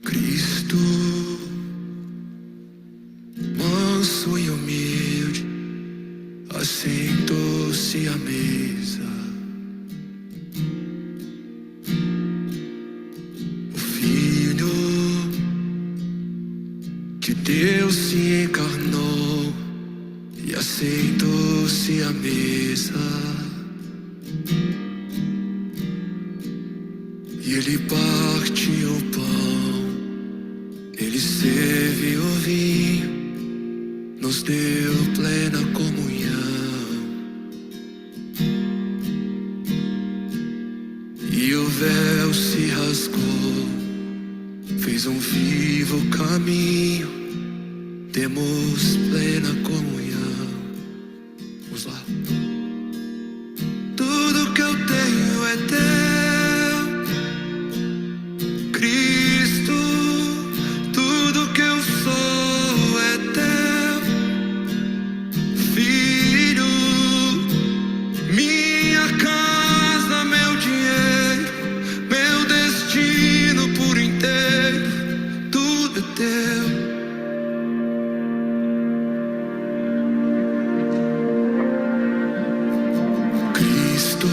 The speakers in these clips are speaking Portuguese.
Cristo, manso e humilde, assentou-se à mesa. O Filho de Deus se encarnou e assentou-se à mesa. E ele partiu o pão, ele serviu o vinho, nos deu plena comunhão. E o véu se rasgou, fez um vivo caminho, temos plena comunhão. Vamos lá. Tudo que eu tenho é teu, Cristo. Tudo que eu sou é teu, Filho. Minha casa, meu dinheiro, meu destino por inteiro, tudo é teu. Cristo,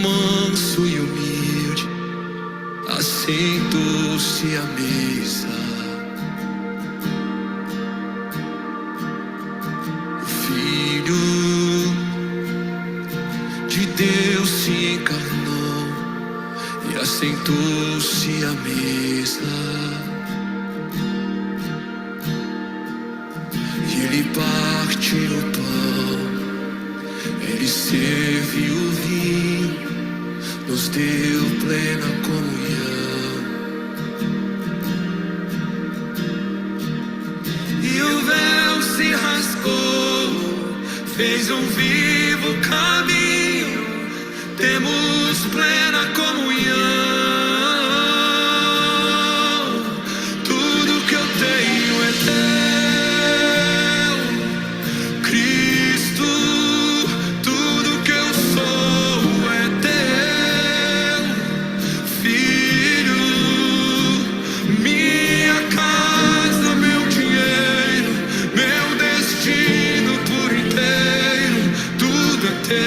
manso e humilde, assentou-se à mesa. O Filho de Deus se encarnou e assentou-se à mesa. E ele partiu o pão, ele serviu o vinho, nos deu plena comunhão. E o véu se rasgou, fez um vivo caminho, temos plena comunhão. Tudo que eu tenho é teu, Cristo. Tudo que eu sou é teu, Filho. Minha casa, meu dinheiro, meu destino por inteiro, tudo é teu.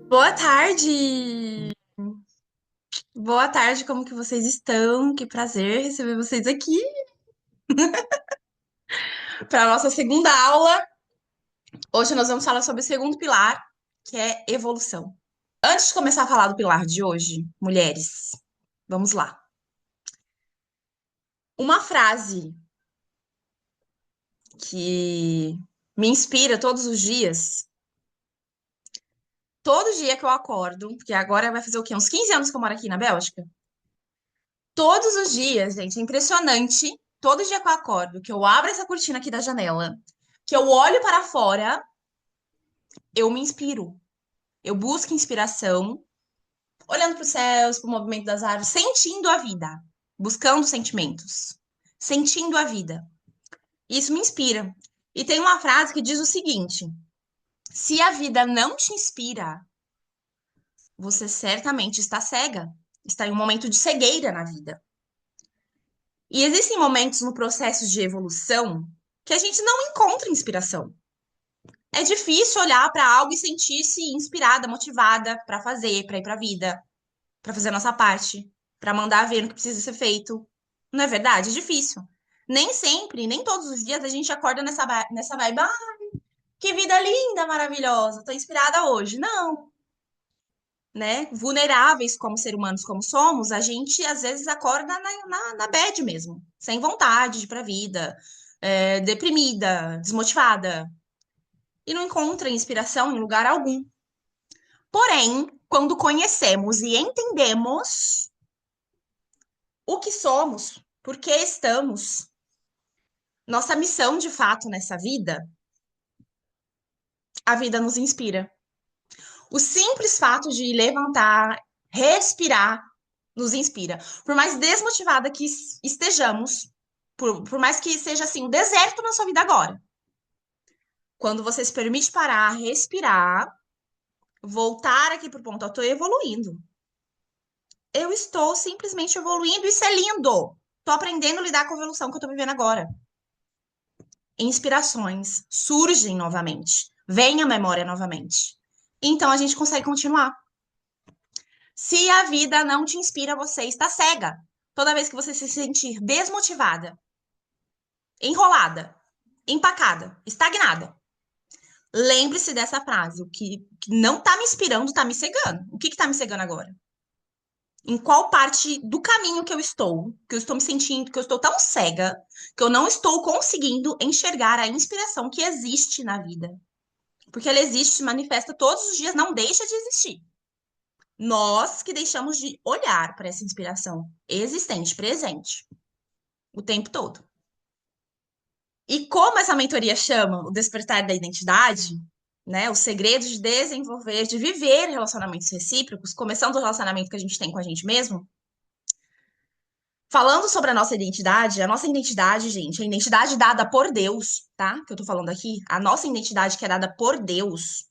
Boa tarde! Boa tarde, como que vocês estão? Que prazer receber vocês aqui para a nossa segunda aula. Hoje nós vamos falar sobre o segundo pilar, que é evolução. Antes de começar a falar do pilar de hoje, mulheres, vamos lá. Uma frase que me inspira todos os dias, todo dia que eu acordo, porque agora vai fazer o quê? Uns 15 anos que eu moro aqui na Bélgica. Todos os dias, gente, é impressionante. Todo dia que eu acordo, que eu abro essa cortina aqui da janela, que eu olho para fora, eu me inspiro. Eu busco inspiração, olhando para os céus, para o movimento das árvores, sentindo a vida, buscando sentimentos, sentindo a vida. Isso me inspira. E tem uma frase que diz o seguinte: se a vida não te inspira, você certamente está cega, está em um momento de cegueira na vida. E existem momentos no processo de evolução que a gente não encontra inspiração. É difícil olhar para algo e sentir-se inspirada, motivada para fazer, para ir para a vida, para fazer a nossa parte, para mandar ver o que precisa ser feito. Não é verdade? É difícil. Nem sempre, nem todos os dias a gente acorda nessa vibe. Ah, que vida linda, maravilhosa, tô inspirada hoje. Não, né? Vulneráveis como seres humanos como somos, a gente às vezes acorda na bad mesmo, sem vontade de ir pra vida, deprimida, desmotivada, e não encontra inspiração em lugar algum. Porém, quando conhecemos e entendemos o que somos, por que estamos, nossa missão de fato nessa vida, a vida nos inspira. O simples fato de levantar, respirar, nos inspira. Por mais desmotivada que estejamos, por mais que seja assim, um deserto na sua vida agora, quando você se permite parar, respirar, voltar aqui pro ponto, eu tô evoluindo. Eu estou simplesmente evoluindo, isso é lindo. Tô aprendendo a lidar com a evolução que eu tô vivendo agora. Inspirações surgem novamente, vem a memória novamente. Então a gente consegue continuar. Se a vida não te inspira, você está cega. Toda vez que você se sentir desmotivada, enrolada, empacada, estagnada, lembre-se dessa frase. O que não tá me inspirando tá me cegando. O que tá me cegando agora? Em qual parte do caminho que eu estou me sentindo, que eu estou tão cega, que eu não estou conseguindo enxergar a inspiração que existe na vida. Porque ela existe, se manifesta todos os dias, não deixa de existir. Nós que deixamos de olhar para essa inspiração existente, presente, o tempo todo. E como essa mentoria chama o despertar da identidade, né? O segredo de desenvolver, de viver relacionamentos recíprocos, começando o relacionamento que a gente tem com a gente mesmo. Falando sobre a nossa identidade, gente, a identidade dada por Deus, tá? Que eu tô falando aqui, a nossa identidade que é dada por Deus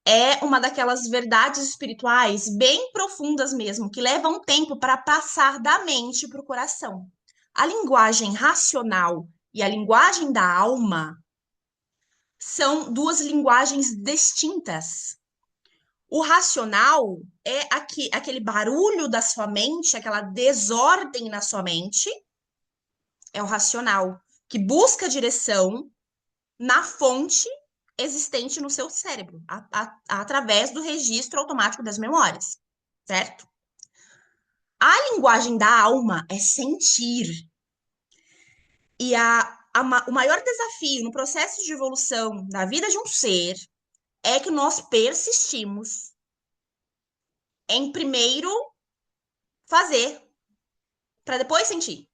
é uma daquelas verdades espirituais bem profundas mesmo, que levam tempo para passar da mente para o coração. A linguagem racional e a linguagem da alma são duas linguagens distintas. O racional é aquele barulho da sua mente, aquela desordem na sua mente, é o racional, que busca direção na fonte existente no seu cérebro, através do registro automático das memórias, certo? A linguagem da alma é sentir. E o maior desafio no processo de evolução da vida de um ser é que nós persistimos em primeiro fazer, para depois sentir.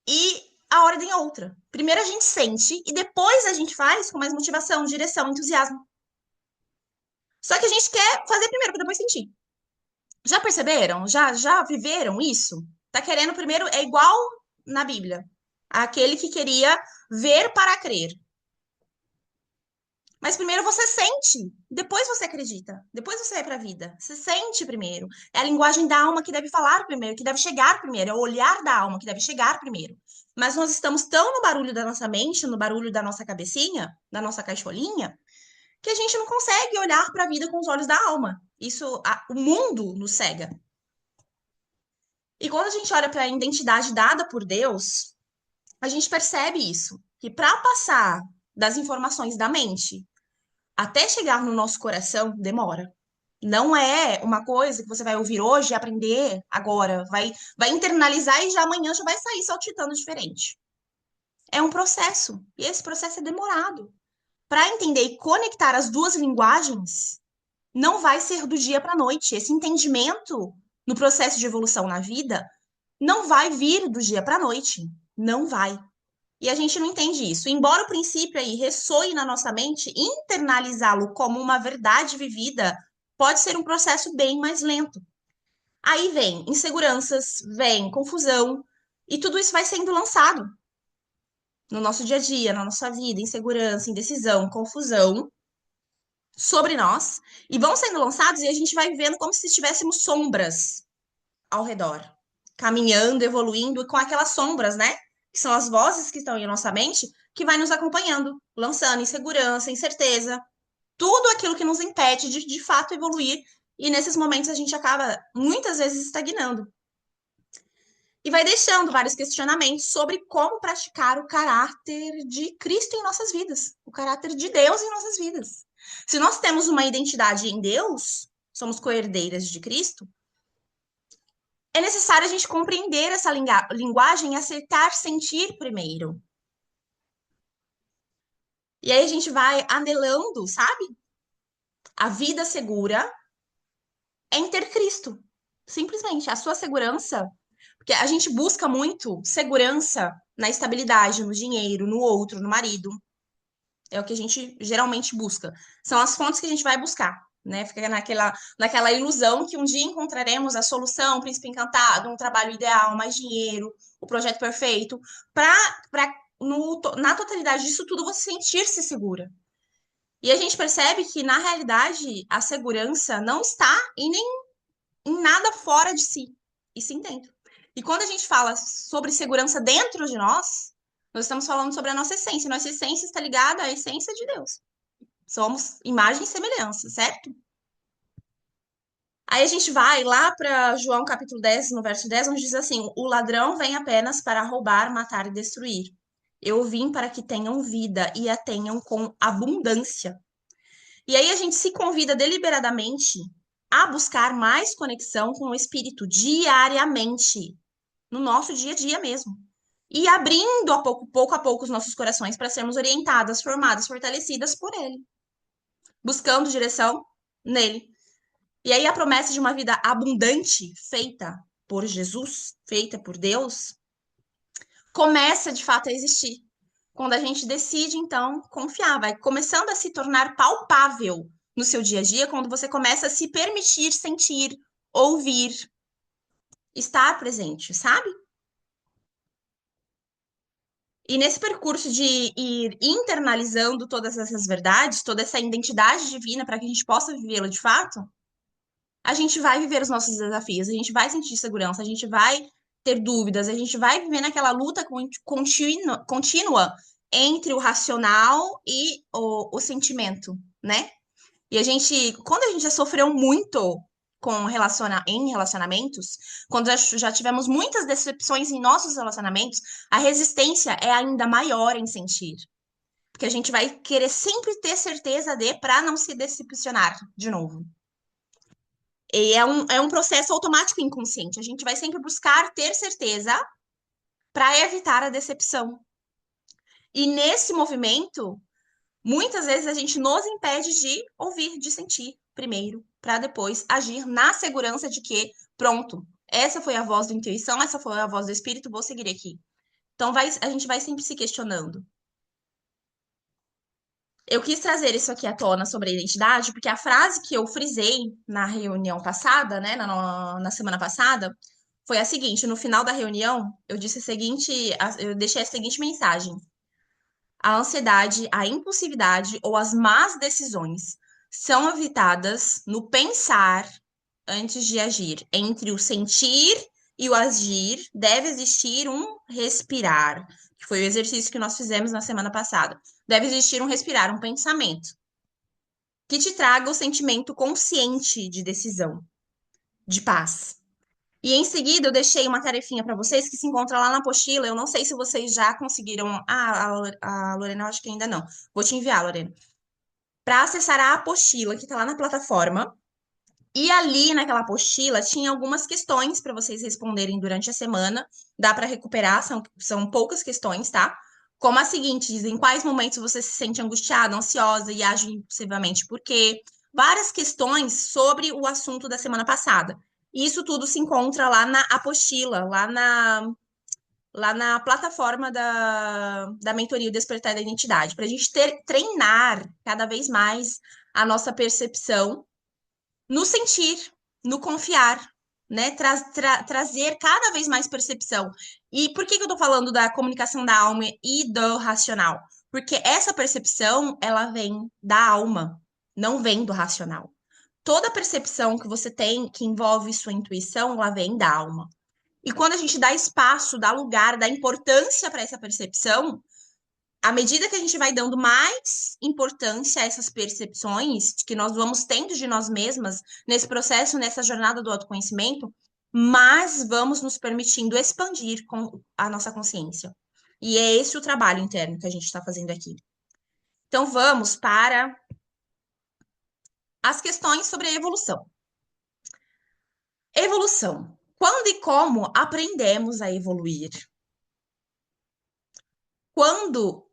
E a ordem é outra. Primeiro a gente sente e depois a gente faz com mais motivação, direção, entusiasmo. Só que a gente quer fazer primeiro para depois sentir. Já perceberam? Já viveram isso? Tá querendo primeiro, é igual na Bíblia. Aquele que queria ver para crer. Mas primeiro você sente, depois você acredita, depois você vai para a vida. Você sente primeiro. É a linguagem da alma que deve falar primeiro, que deve chegar primeiro, é o olhar da alma que deve chegar primeiro. Mas nós estamos tão no barulho da nossa mente, no barulho da nossa cabecinha, da nossa caixolinha, que a gente não consegue olhar para a vida com os olhos da alma. O mundo nos cega. E quando a gente olha para a identidade dada por Deus, a gente percebe isso, que para passar das informações da mente até chegar no nosso coração, demora. Não é uma coisa que você vai ouvir hoje e aprender agora, vai internalizar e já amanhã já vai sair saltitando diferente. É um processo, e esse processo é demorado. Para entender e conectar as duas linguagens, não vai ser do dia para a noite. Esse entendimento no processo de evolução na vida não vai vir do dia para a noite. Não vai. E a gente não entende isso. Embora o princípio aí ressoe na nossa mente, internalizá-lo como uma verdade vivida pode ser um processo bem mais lento. Aí vem inseguranças, vem confusão, e tudo isso vai sendo lançado no nosso dia a dia, na nossa vida, insegurança, indecisão, confusão sobre nós, e vão sendo lançados e a gente vai vendo como se tivéssemos sombras ao redor, caminhando, evoluindo, e com aquelas sombras, né? Que são as vozes que estão em nossa mente, que vai nos acompanhando, lançando insegurança, incerteza, tudo aquilo que nos impede de fato evoluir. E nesses momentos a gente acaba muitas vezes estagnando. E vai deixando vários questionamentos sobre como praticar o caráter de Cristo em nossas vidas, o caráter de Deus em nossas vidas. Se nós temos uma identidade em Deus, somos co-herdeiras de Cristo, é necessário a gente compreender essa linguagem e acertar sentir primeiro. E aí a gente vai anelando, sabe? A vida segura é em ter Cristo. Simplesmente. A sua segurança. Porque a gente busca muito segurança na estabilidade, no dinheiro, no outro, no marido. É o que a gente geralmente busca. São as fontes que a gente vai buscar, né? Fica naquela ilusão que um dia encontraremos a solução, o príncipe encantado, um trabalho ideal, mais dinheiro, o projeto perfeito, para na totalidade disso tudo você sentir-se segura. E a gente percebe que, na realidade, a segurança não está em nada fora de si, e sim dentro. E quando a gente fala sobre segurança dentro de nós estamos falando sobre a nossa essência. Nossa essência está ligada à essência de Deus. Somos imagem e semelhança, certo? Aí a gente vai lá para João capítulo 10, no verso 10, onde diz assim: o ladrão vem apenas para roubar, matar e destruir. Eu vim para que tenham vida e a tenham com abundância. E aí a gente se convida deliberadamente a buscar mais conexão com o Espírito diariamente, no nosso dia a dia mesmo. E abrindo pouco a pouco os nossos corações para sermos orientadas, formadas, fortalecidas por Ele, buscando direção nele. E aí a promessa de uma vida abundante, feita por Jesus, feita por Deus, começa de fato a existir. Quando a gente decide, então, confiar, vai começando a se tornar palpável no seu dia a dia, quando você começa a se permitir sentir, ouvir, estar presente, sabe? E nesse percurso de ir internalizando todas essas verdades, toda essa identidade divina para que a gente possa vivê-la de fato, a gente vai viver os nossos desafios, a gente vai sentir segurança, a gente vai ter dúvidas, a gente vai viver naquela luta contínua entre o racional e o sentimento, né? E a gente, quando a gente já sofreu muito em relacionamentos, quando já tivemos muitas decepções em nossos relacionamentos, a resistência é ainda maior em sentir. Porque a gente vai querer sempre ter certeza para não se decepcionar de novo. E é um processo automático e inconsciente. A gente vai sempre buscar ter certeza para evitar a decepção. E nesse movimento, muitas vezes a gente nos impede de ouvir, de sentir primeiro, para depois agir na segurança de que, pronto, essa foi a voz da intuição, essa foi a voz do espírito, vou seguir aqui. Então a gente vai sempre se questionando. Eu quis trazer isso aqui à tona sobre a identidade, porque a frase que eu frisei na reunião passada, né, na semana passada, foi a seguinte: no final da reunião, eu disse eu deixei a seguinte mensagem: a ansiedade, a impulsividade ou as más decisões são evitadas no pensar antes de agir. Entre o sentir e o agir, deve existir um respirar, que foi o exercício que nós fizemos na semana passada. Deve existir um respirar, um pensamento. que te traga o sentimento consciente de decisão, de paz. E em seguida, eu deixei uma tarefinha para vocês que se encontra lá na apostila. Eu não sei se vocês já conseguiram. A Lorena, eu acho que ainda não. Vou te enviar, Lorena. Para acessar a apostila que está lá na plataforma. E ali naquela apostila tinha algumas questões para vocês responderem durante a semana. Dá para recuperar, são poucas questões, tá? Como a seguinte: em quais momentos você se sente angustiada, ansiosa e age impulsivamente por quê? Várias questões sobre o assunto da semana passada. Isso tudo se encontra lá na apostila, lá na plataforma da mentoria o Despertar da Identidade, para a gente treinar cada vez mais a nossa percepção no sentir, no confiar, né? Trazer cada vez mais percepção. E por que que eu tô falando da comunicação da alma e do racional? Porque essa percepção, ela vem da alma, não vem do racional. Toda percepção que você tem que envolve sua intuição, ela vem da alma. E quando a gente dá espaço, dá lugar, dá importância para essa percepção, à medida que a gente vai dando mais importância a essas percepções que nós vamos tendo de nós mesmas nesse processo, nessa jornada do autoconhecimento, mais vamos nos permitindo expandir com a nossa consciência. E é esse o trabalho interno que a gente está fazendo aqui. Então, vamos para as questões sobre a evolução. Evolução. Quando e como aprendemos a evoluir? Quando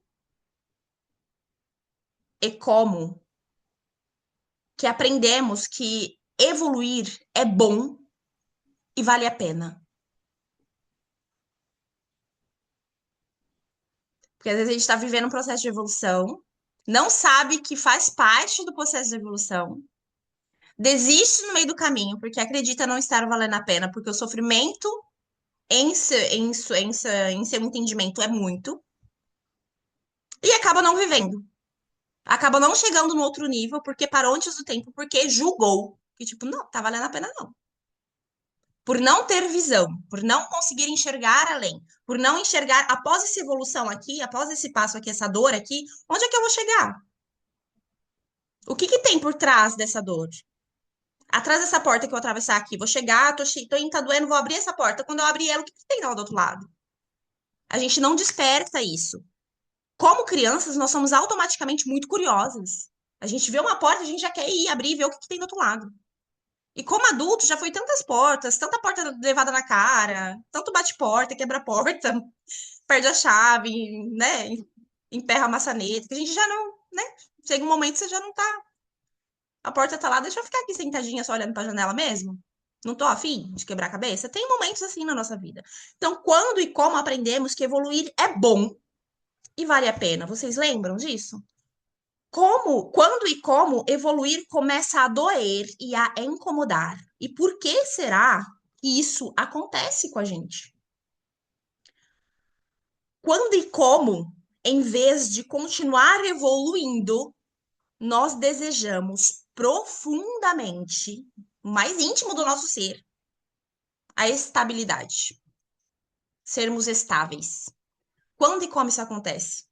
e como que aprendemos que evoluir é bom e vale a pena? Porque às vezes a gente está vivendo um processo de evolução, não sabe que faz parte do processo de evolução, desiste no meio do caminho porque acredita não estar valendo a pena, porque o sofrimento em seu entendimento é muito, e acaba não vivendo. Acaba não chegando no outro nível porque parou antes do tempo, porque julgou. Que tipo, não, tá valendo a pena não. Por não ter visão, por não conseguir enxergar além, por não enxergar após essa evolução aqui, após esse passo aqui, essa dor aqui, onde é que eu vou chegar? O que que tem por trás dessa dor? Atrás dessa porta que eu vou atravessar aqui, vou chegar, tô indo, tá doendo, vou abrir essa porta. Quando eu abrir ela, o que que tem lá do outro lado? A gente não desperta isso. Como crianças, nós somos automaticamente muito curiosas. A gente vê uma porta, a gente já quer ir abrir e ver o que que tem do outro lado. E como adulto, já foi tantas portas, tanta porta levada na cara, tanto bate-porta, quebra-porta, perde a chave, né? Emperra a maçaneta, que a gente já não, né? Chega um momento que você já não tá. A porta tá lá, deixa eu ficar aqui sentadinha só olhando pra janela mesmo. Não tô afim de quebrar a cabeça. Tem momentos assim na nossa vida. Então, quando e como aprendemos que evoluir é bom e vale a pena? Vocês lembram disso? Quando e como evoluir começa a doer e a incomodar? E por que será que isso acontece com a gente? Quando e como, em vez de continuar evoluindo, nós desejamos profundamente, o mais íntimo do nosso ser, a estabilidade, sermos estáveis. Quando e como isso acontece?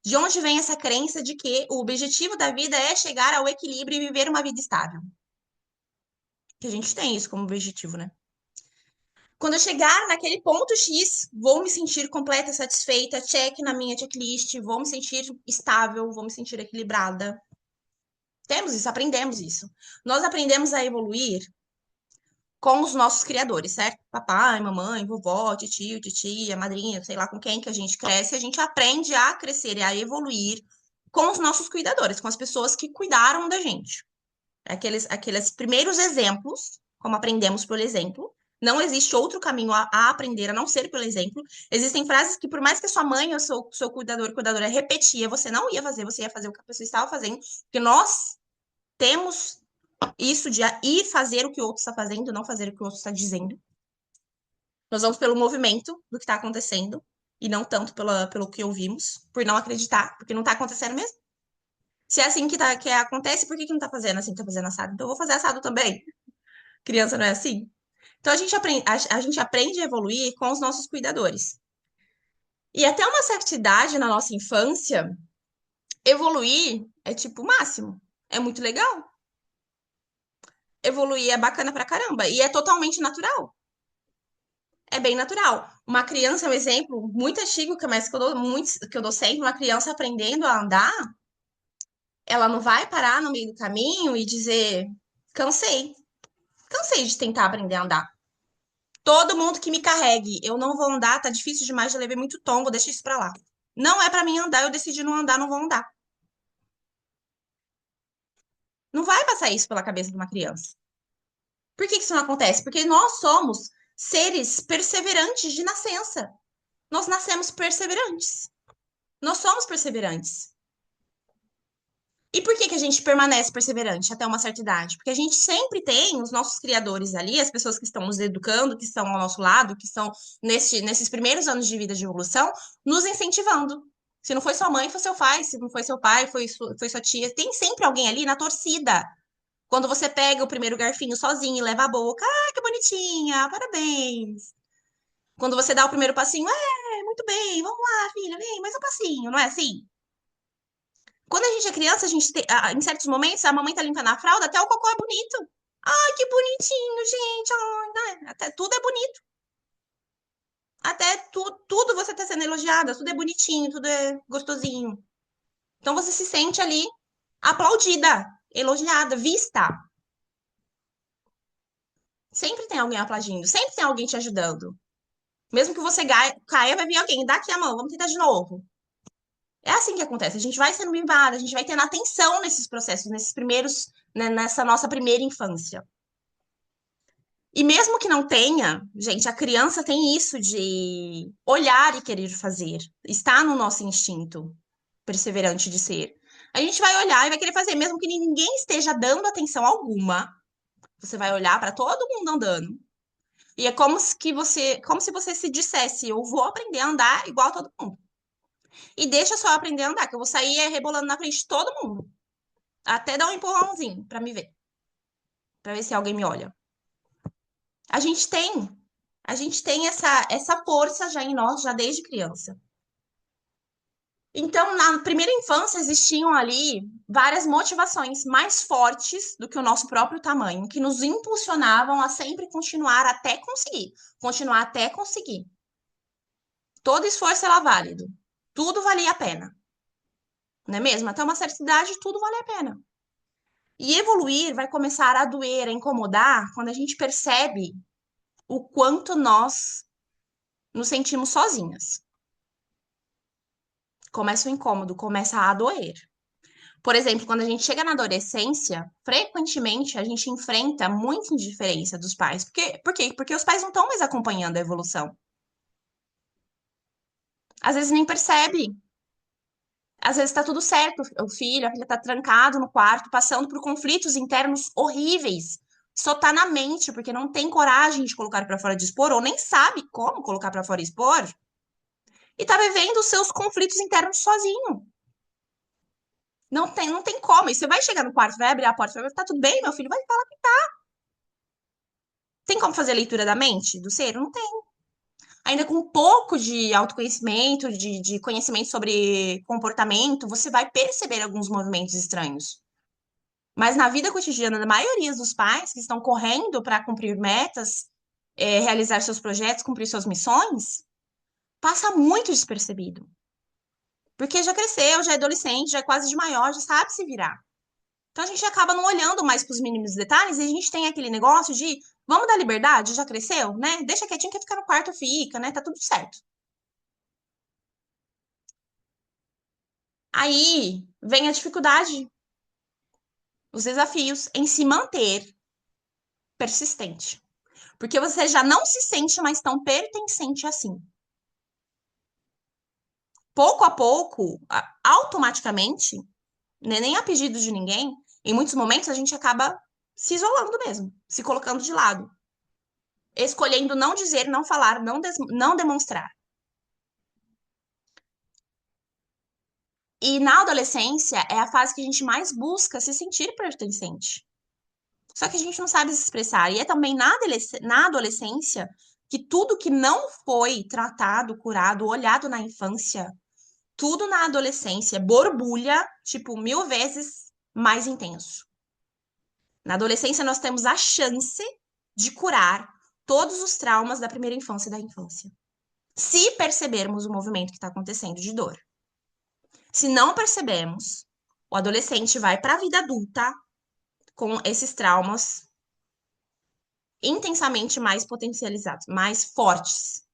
De onde vem essa crença de que o objetivo da vida é chegar ao equilíbrio e viver uma vida estável? Que a gente tem isso como objetivo, né? Quando eu chegar naquele ponto X, vou me sentir completa, satisfeita, check na minha checklist, vou me sentir estável, vou me sentir equilibrada. Temos isso, aprendemos isso. Nós aprendemos a evoluir com os nossos criadores, certo? Papai, mamãe, vovó, tio, titia, madrinha, sei lá com quem que a gente cresce, a gente aprende a crescer e a evoluir com os nossos cuidadores, com as pessoas que cuidaram da gente. Aqueles primeiros exemplos, como aprendemos pelo exemplo, não existe outro caminho a aprender a não ser pelo exemplo. Existem frases que, por mais que a sua mãe ou seu cuidador, cuidadora repetia, você não ia fazer, você ia fazer o que a pessoa estava fazendo, porque nós temos isso de ir fazer o que o outro está fazendo, não fazer o que o outro está dizendo. Nós vamos pelo movimento do que está acontecendo e não tanto pelo que ouvimos, por não acreditar, porque não está acontecendo mesmo. Se é assim que acontece, por que não tá fazendo assim que tá fazendo assado? Então eu vou fazer assado também. Criança não é assim? Então a gente aprende a evoluir com os nossos cuidadores. E até uma certa idade na nossa infância, evoluir é tipo o máximo. É muito legal. Evoluir é bacana pra caramba. E é totalmente natural. É bem natural. Uma criança, é um exemplo muito antigo, mas que eu dou sempre, uma criança aprendendo a andar, ela não vai parar no meio do caminho e dizer, cansei, cansei de tentar aprender a andar. Todo mundo que me carregue, eu não vou andar, tá difícil demais, já levei muito tombo, deixa isso pra lá. Não é pra mim andar, eu decidi não andar, não vou andar. Não vai passar isso pela cabeça de uma criança. Por que que isso não acontece? Porque nós somos seres perseverantes de nascença. Nós nascemos perseverantes. Nós somos perseverantes. E por que que a gente permanece perseverante até uma certa idade? Porque a gente sempre tem os nossos criadores ali, as pessoas que estão nos educando, que estão ao nosso lado, que estão nesses primeiros anos de vida de evolução, nos incentivando. Se não foi sua mãe, foi seu pai. Se não foi seu pai, foi sua tia. Tem sempre alguém ali na torcida. Quando você pega o primeiro garfinho sozinho e leva a boca, ah, que bonitinha, parabéns. Quando você dá o primeiro passinho, muito bem, vamos lá, filha, vem, mais um passinho, não é assim? Quando a gente é criança, em certos momentos, a mamãe tá limpando a fralda, até o cocô é bonito. Ai, que bonitinho, gente. Ai, né? Até tudo é bonito. Até tudo você tá sendo elogiada, tudo é bonitinho, tudo é gostosinho. Então você se sente ali aplaudida, elogiada, vista. Sempre tem alguém aplaudindo, sempre tem alguém te ajudando. Mesmo que você caia, vai vir alguém, dá aqui a mão, vamos tentar de novo. É assim que acontece. A gente vai sendo mimada, a gente vai tendo atenção nesses processos, nesses primeiros, né, nessa nossa primeira infância. E mesmo que não tenha, gente, a criança tem isso de olhar e querer fazer. Está no nosso instinto perseverante de ser. A gente vai olhar e vai querer fazer, mesmo que ninguém esteja dando atenção alguma. Você vai olhar para todo mundo andando. E é como se você se dissesse, eu vou aprender a andar igual todo mundo. E deixa só eu aprender a andar, que eu vou sair rebolando na frente de todo mundo. Até dar um empurrãozinho para me ver, para ver se alguém me olha. A gente tem, a gente tem essa força já em nós, já desde criança. Então, na primeira infância, existiam ali várias motivações mais fortes do que o nosso próprio tamanho, que nos impulsionavam a sempre continuar até conseguir. Continuar até conseguir. Todo esforço era válido. Tudo valia a pena. Não é mesmo? Até uma certa idade, tudo vale a pena. E evoluir vai começar a doer, a incomodar, quando a gente percebe o quanto nós nos sentimos sozinhas. Começa o incômodo, começa a doer. Por exemplo, quando a gente chega na adolescência, frequentemente a gente enfrenta muita indiferença dos pais. Por quê? Porque os pais não estão mais acompanhando a evolução. Às vezes nem percebe. Às vezes está tudo certo, o filho, a filha está trancado no quarto, passando por conflitos internos horríveis. Só tá na mente, porque não tem coragem de colocar para fora de expor, ou nem sabe como colocar para fora e expor, e tá vivendo os seus conflitos internos sozinho. Não tem como. E você vai chegar no quarto, vai abrir a porta, vai tá tudo bem, meu filho? Vai falar que tá. Tem como fazer a leitura da mente do ser? Não tem. Ainda com um pouco de autoconhecimento, de conhecimento sobre comportamento, você vai perceber alguns movimentos estranhos. Mas na vida cotidiana da maioria dos pais que estão correndo para cumprir metas, realizar seus projetos, cumprir suas missões, passa muito despercebido. Porque já cresceu, já é adolescente, já é quase de maior, já sabe se virar. Então a gente acaba não olhando mais para os mínimos detalhes e a gente tem aquele negócio de vamos dar liberdade, já cresceu, né? Deixa quietinho que ficar no quarto fica, né? Tá tudo certo. Aí vem a dificuldade, os desafios em se manter persistente. Porque você já não se sente mais tão pertencente assim. Pouco a pouco, automaticamente, né, nem a pedido de ninguém, em muitos momentos a gente acaba se isolando mesmo, se colocando de lado, escolhendo não dizer, não falar, não demonstrar. E na adolescência é a fase que a gente mais busca se sentir pertencente. Só que a gente não sabe se expressar. E é também na adolescência que tudo que não foi tratado, curado, olhado na infância, tudo na adolescência borbulha, tipo, 1000 vezes mais intenso. Na adolescência, nós temos a chance de curar todos os traumas da primeira infância e da infância, se percebermos o movimento que está acontecendo de dor. Se não percebemos, o adolescente vai para a vida adulta com esses traumas intensamente mais potencializados, mais fortes,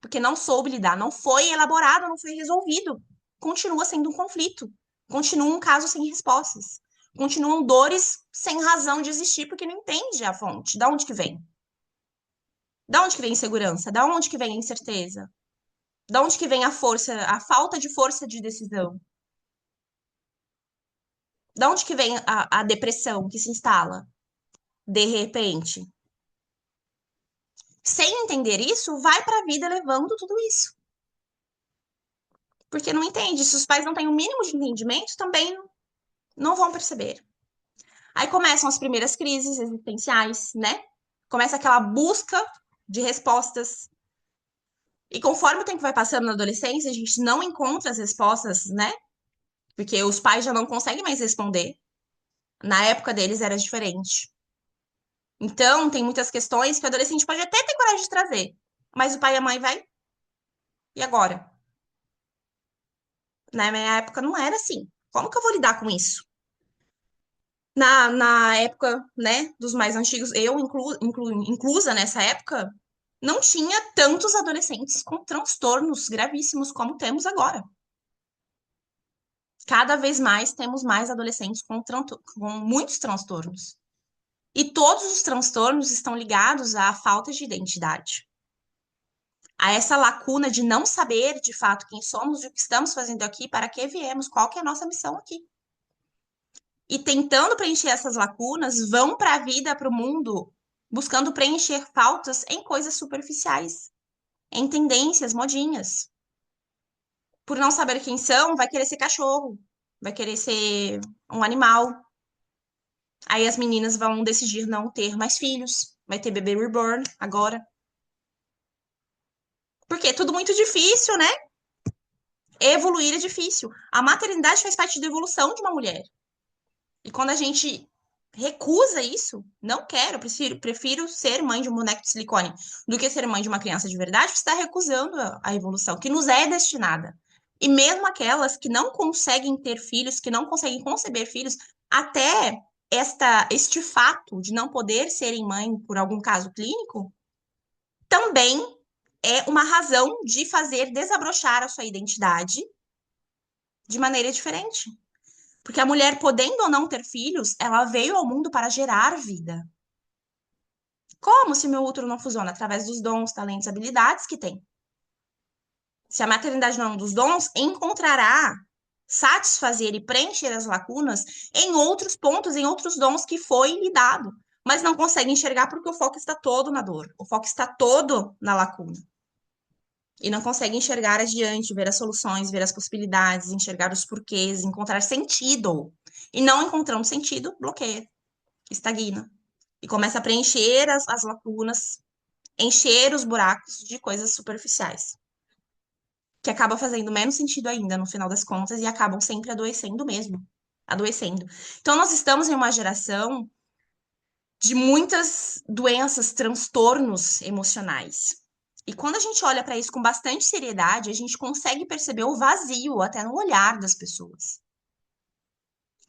porque não soube lidar, não foi elaborado, não foi resolvido. Continua sendo um conflito, continua um caso sem respostas, continuam dores sem razão de existir, porque não entende a fonte, da onde que vem? Da onde que vem insegurança? Da onde que vem a incerteza? Da onde que vem a força, a falta de força de decisão? Da onde que vem a depressão que se instala de repente? Sem entender isso, vai para a vida levando tudo isso. Porque não entende. Se os pais não têm o mínimo de entendimento, também não vão perceber. Aí começam as primeiras crises existenciais, né? Começa aquela busca de respostas. E conforme o tempo vai passando na adolescência, a gente não encontra as respostas, né? Porque os pais já não conseguem mais responder. Na época deles era diferente. Então, tem muitas questões que o adolescente pode até ter coragem de trazer, mas o pai e a mãe vai. E agora? Na minha época não era assim. Como que eu vou lidar com isso? Na época, né, dos mais antigos, eu inclusa nessa época, não tinha tantos adolescentes com transtornos gravíssimos como temos agora. Cada vez mais temos mais adolescentes com muitos transtornos. E todos os transtornos estão ligados à falta de identidade, a essa lacuna de não saber de fato quem somos e o que estamos fazendo aqui, para que viemos, qual que é a nossa missão aqui. E tentando preencher essas lacunas, vão para a vida, para o mundo, buscando preencher faltas em coisas superficiais, em tendências, modinhas. Por não saber quem são, vai querer ser cachorro, vai querer ser um animal. Aí as meninas vão decidir não ter mais filhos, vai ter bebê reborn agora. Porque é tudo muito difícil, né? Evoluir é difícil. A maternidade faz parte da evolução de uma mulher. E quando a gente recusa isso, não quero, prefiro ser mãe de um boneco de silicone do que ser mãe de uma criança de verdade, você está recusando a evolução que nos é destinada. E mesmo aquelas que não conseguem ter filhos, que não conseguem conceber filhos, até este fato de não poder serem mãe por algum caso clínico, também é uma razão de fazer desabrochar a sua identidade de maneira diferente. Porque a mulher, podendo ou não ter filhos, ela veio ao mundo para gerar vida. Como se meu útero não funciona? Através dos dons, talentos, habilidades que tem. Se a maternidade não é um dos dons, encontrará satisfazer e preencher as lacunas em outros pontos, em outros dons que foi lhe dado. Mas não consegue enxergar porque o foco está todo na dor. O foco está todo na lacuna. E não consegue enxergar adiante, ver as soluções, ver as possibilidades, enxergar os porquês, encontrar sentido. E não encontrando sentido, bloqueia, estagna. E começa a preencher as lacunas, encher os buracos de coisas superficiais. Que acaba fazendo menos sentido ainda, no final das contas, e acabam sempre adoecendo mesmo. Adoecendo. Então, nós estamos em uma geração de muitas doenças, transtornos emocionais. E quando a gente olha para isso com bastante seriedade, a gente consegue perceber o vazio até no olhar das pessoas.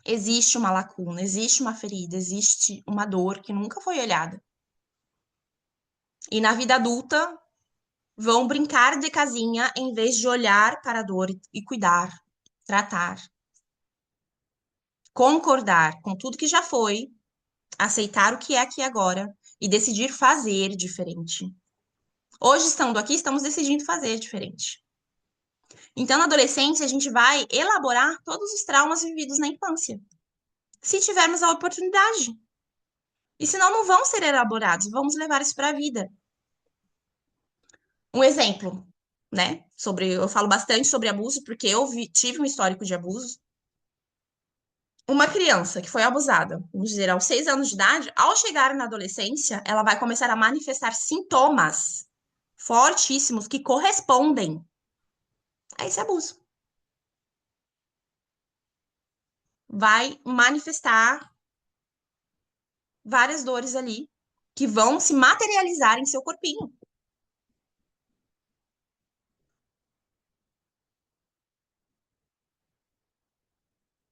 Existe uma lacuna, existe uma ferida, existe uma dor que nunca foi olhada. E na vida adulta, vão brincar de casinha em vez de olhar para a dor e cuidar, tratar, concordar com tudo que já foi, aceitar o que é aqui agora e decidir fazer diferente. Hoje, estando aqui, estamos decidindo fazer diferente. Então, na adolescência, a gente vai elaborar todos os traumas vividos na infância, se tivermos a oportunidade. E senão, não vão ser elaborados, vamos levar isso para a vida. Um exemplo, né? Eu falo bastante sobre abuso, porque tive um histórico de abuso. Uma criança que foi abusada, vamos dizer, aos 6 anos de idade, ao chegar na adolescência, ela vai começar a manifestar sintomas fortíssimos que correspondem a esse abuso. vai manifestar várias dores ali que vão se materializar em seu corpinho.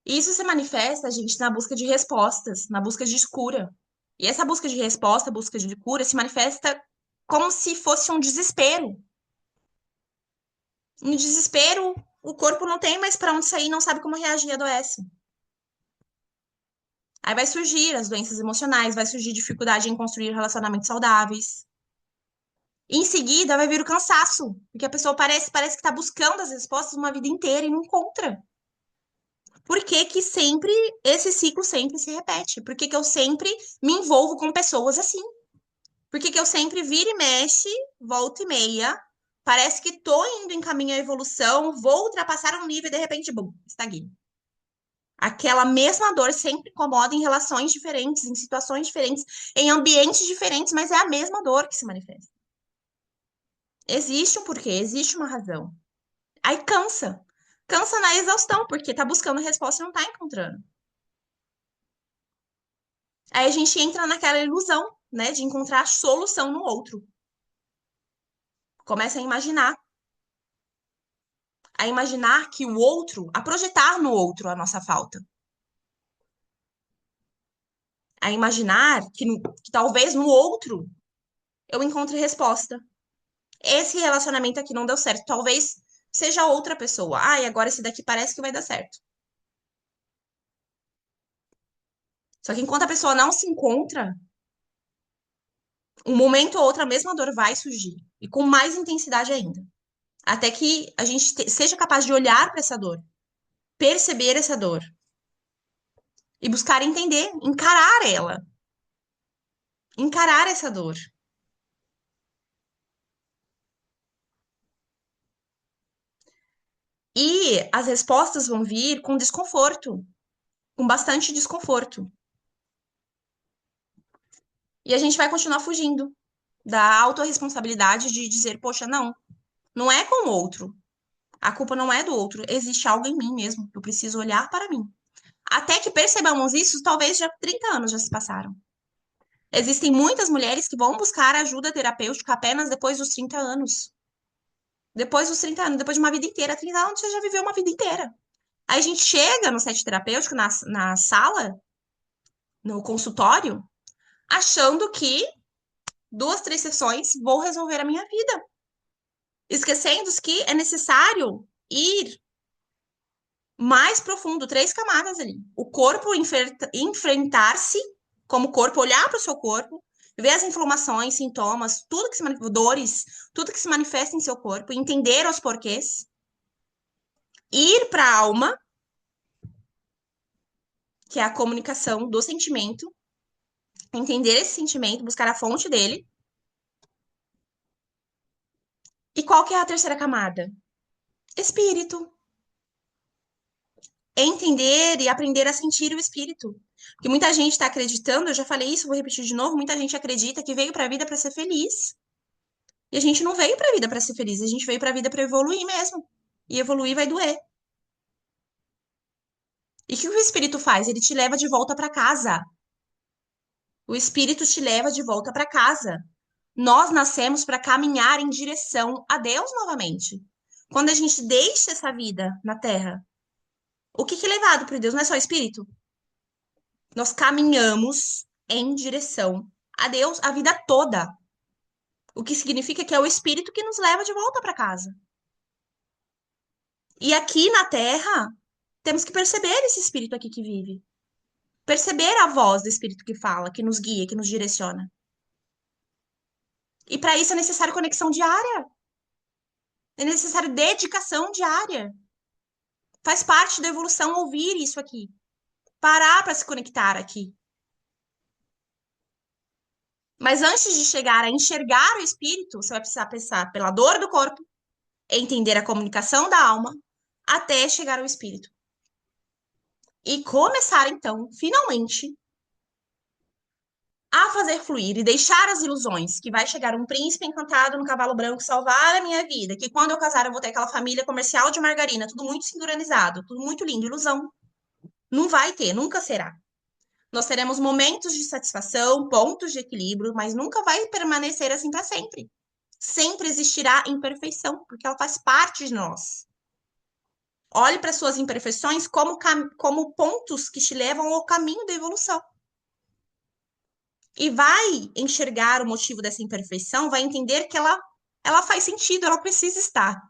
E isso se manifesta, gente, na busca de respostas, na busca de cura. E essa busca de resposta, busca de cura, se manifesta como se fosse um desespero. Um desespero, o corpo não tem mais para onde sair, não sabe como reagir, adoece. Aí vai surgir as doenças emocionais, vai surgir dificuldade em construir relacionamentos saudáveis. E em seguida vai vir o cansaço, porque a pessoa parece que está buscando as respostas uma vida inteira e não encontra. Por que que sempre esse ciclo sempre se repete? Por que que eu sempre me envolvo com pessoas assim? Por que que eu sempre vira e mexe, volta e meia, parece que tô indo em caminho à evolução, vou ultrapassar um nível e de repente, bum, estagno. Aquela mesma dor sempre incomoda em relações diferentes, em situações diferentes, em ambientes diferentes, mas é a mesma dor que se manifesta. Existe um porquê, existe uma razão. Aí cansa. Cansa na exaustão, porque tá buscando resposta e não tá encontrando. Aí a gente entra naquela ilusão, né, de encontrar solução no outro. Começa a imaginar que o outro, a projetar no outro a nossa falta. A imaginar que talvez no outro eu encontre resposta. Esse relacionamento aqui não deu certo. Talvez seja outra pessoa. Ah, e agora esse daqui parece que vai dar certo. Só que enquanto a pessoa não se encontra, um momento ou outro a mesma dor vai surgir. E com mais intensidade ainda. Até que a gente seja capaz de olhar para essa dor, perceber essa dor e buscar entender, encarar ela, encarar essa dor. E as respostas vão vir com desconforto, com bastante desconforto. E a gente vai continuar fugindo da autorresponsabilidade de dizer, poxa, não, não é com o outro. A culpa não é do outro, existe algo em mim mesmo. Eu preciso olhar para mim. Até que percebamos isso, talvez já 30 anos já se passaram. Existem muitas mulheres que vão buscar ajuda terapêutica apenas depois dos 30 anos. Depois dos 30 anos, depois de uma vida inteira. 30 anos você já viveu uma vida inteira. Aí a gente chega no set terapêutico, na sala, no consultório, achando que 2, 3 sessões vou resolver a minha vida. Esquecendo que é necessário ir mais profundo, 3 camadas ali. O corpo enfrentar-se como corpo, olhar para o seu corpo, ver as inflamações, sintomas, tudo que se dores, tudo que se manifesta em seu corpo, entender os porquês, ir para a alma, que é a comunicação do sentimento, entender esse sentimento, buscar a fonte dele. E qual que é a terceira camada? Espírito. Entender e aprender a sentir o espírito. Porque muita gente está acreditando, eu já falei isso, vou repetir de novo, muita gente acredita que veio para a vida para ser feliz. E a gente não veio para a vida para ser feliz, a gente veio para a vida para evoluir mesmo. E evoluir vai doer. E o que o espírito faz? Ele te leva de volta para casa. O espírito te leva de volta para casa. Nós nascemos para caminhar em direção a Deus novamente. Quando a gente deixa essa vida na Terra, o que é levado por Deus? Não é só o espírito? Nós caminhamos em direção a Deus a vida toda. O que significa que é o espírito que nos leva de volta para casa. E aqui na Terra, temos que perceber esse espírito aqui que vive. Perceber a voz do espírito que fala, que nos guia, que nos direciona. E para isso é necessário conexão diária. É necessário dedicação diária. Faz parte da evolução ouvir isso aqui. Parar para se conectar aqui. Mas antes de chegar a enxergar o espírito, você vai precisar passar pela dor do corpo, entender a comunicação da alma, até chegar ao espírito. E começar, então, finalmente, a fazer fluir e deixar as ilusões, que vai chegar um príncipe encantado no cavalo branco salvar a minha vida, que quando eu casar eu vou ter aquela família comercial de margarina, tudo muito sincronizado, tudo muito lindo, ilusão. Não vai ter, nunca será. Nós teremos momentos de satisfação, pontos de equilíbrio, mas nunca vai permanecer assim para sempre. Sempre existirá imperfeição, porque ela faz parte de nós. Olhe para suas imperfeições como pontos que te levam ao caminho da evolução. E vai enxergar o motivo dessa imperfeição, vai entender que ela faz sentido, ela precisa estar.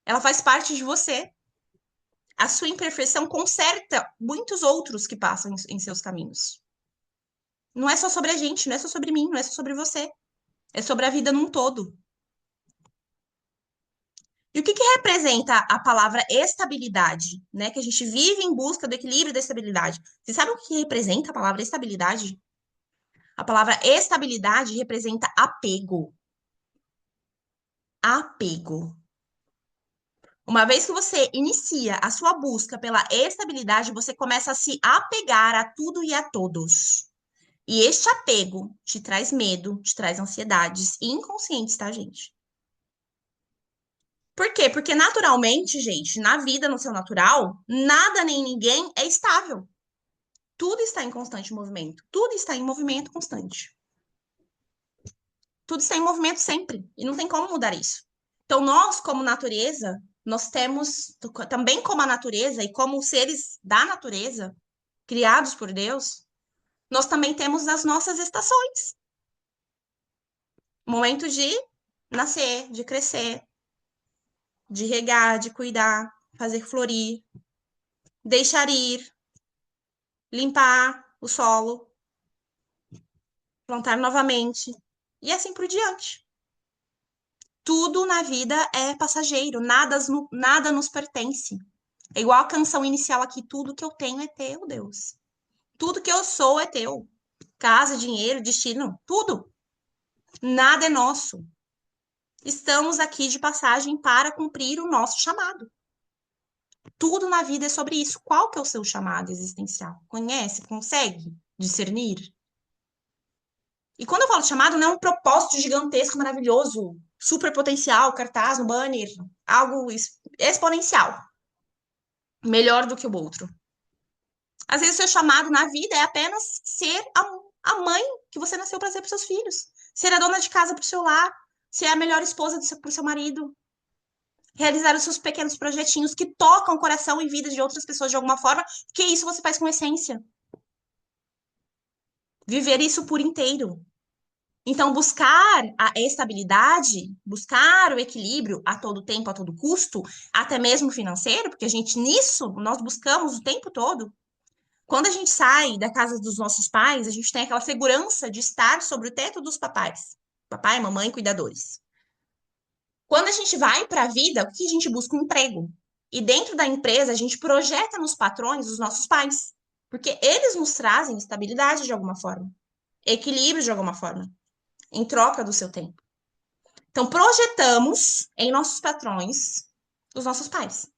Ela faz parte de você. A sua imperfeição conserta muitos outros que passam em seus caminhos. Não é só sobre a gente, não é só sobre mim, não é só sobre você. É sobre a vida num todo. E o que representa a palavra estabilidade, né? Que a gente vive em busca do equilíbrio e da estabilidade. Você sabe o que representa a palavra estabilidade? A palavra estabilidade representa apego. Apego. Uma vez que você inicia a sua busca pela estabilidade, você começa a se apegar a tudo e a todos. E este apego te traz medo, te traz ansiedades inconscientes, tá, gente? Por quê? Porque naturalmente, gente, na vida, no seu natural, nada nem ninguém é estável. Tudo está em constante movimento. Tudo está em movimento constante. Tudo está em movimento sempre. E não tem como mudar isso. Então, nós, como natureza, nós temos, também como a natureza e como seres da natureza, criados por Deus, nós também temos as nossas estações. Momento de nascer, de crescer, de regar, de cuidar, fazer florir, deixar ir, limpar o solo, plantar novamente, e assim por diante. Tudo na vida é passageiro, nada nos pertence. É igual a canção inicial aqui, tudo que eu tenho é teu, Deus. Tudo que eu sou é teu. Casa, dinheiro, destino, tudo. Nada é nosso. Estamos aqui de passagem para cumprir o nosso chamado. Tudo na vida é sobre isso. Qual que é o seu chamado existencial? Conhece? Consegue discernir? E quando eu falo chamado, não é um propósito gigantesco, maravilhoso, super potencial, cartaz no banner, algo exponencial, melhor do que o outro. Às vezes, o seu chamado na vida é apenas ser a mãe que você nasceu para ser para os seus filhos, ser a dona de casa para o seu lar, ser a melhor esposa para o seu marido, realizar os seus pequenos projetinhos que tocam o coração e vida de outras pessoas de alguma forma, porque isso você faz com essência. Viver isso por inteiro. Então, buscar a estabilidade, buscar o equilíbrio a todo tempo, a todo custo, até mesmo financeiro, porque a gente nisso nós buscamos o tempo todo. Quando a gente sai da casa dos nossos pais, a gente tem aquela segurança de estar sobre o teto dos papais, papai, mamãe, cuidadores. Quando a gente vai para a vida, o que a gente busca? Um emprego. E dentro da empresa, a gente projeta nos patrões os nossos pais, porque eles nos trazem estabilidade de alguma forma, equilíbrio de alguma forma, em troca do seu tempo. Então, projetamos em nossos patrões os nossos pais.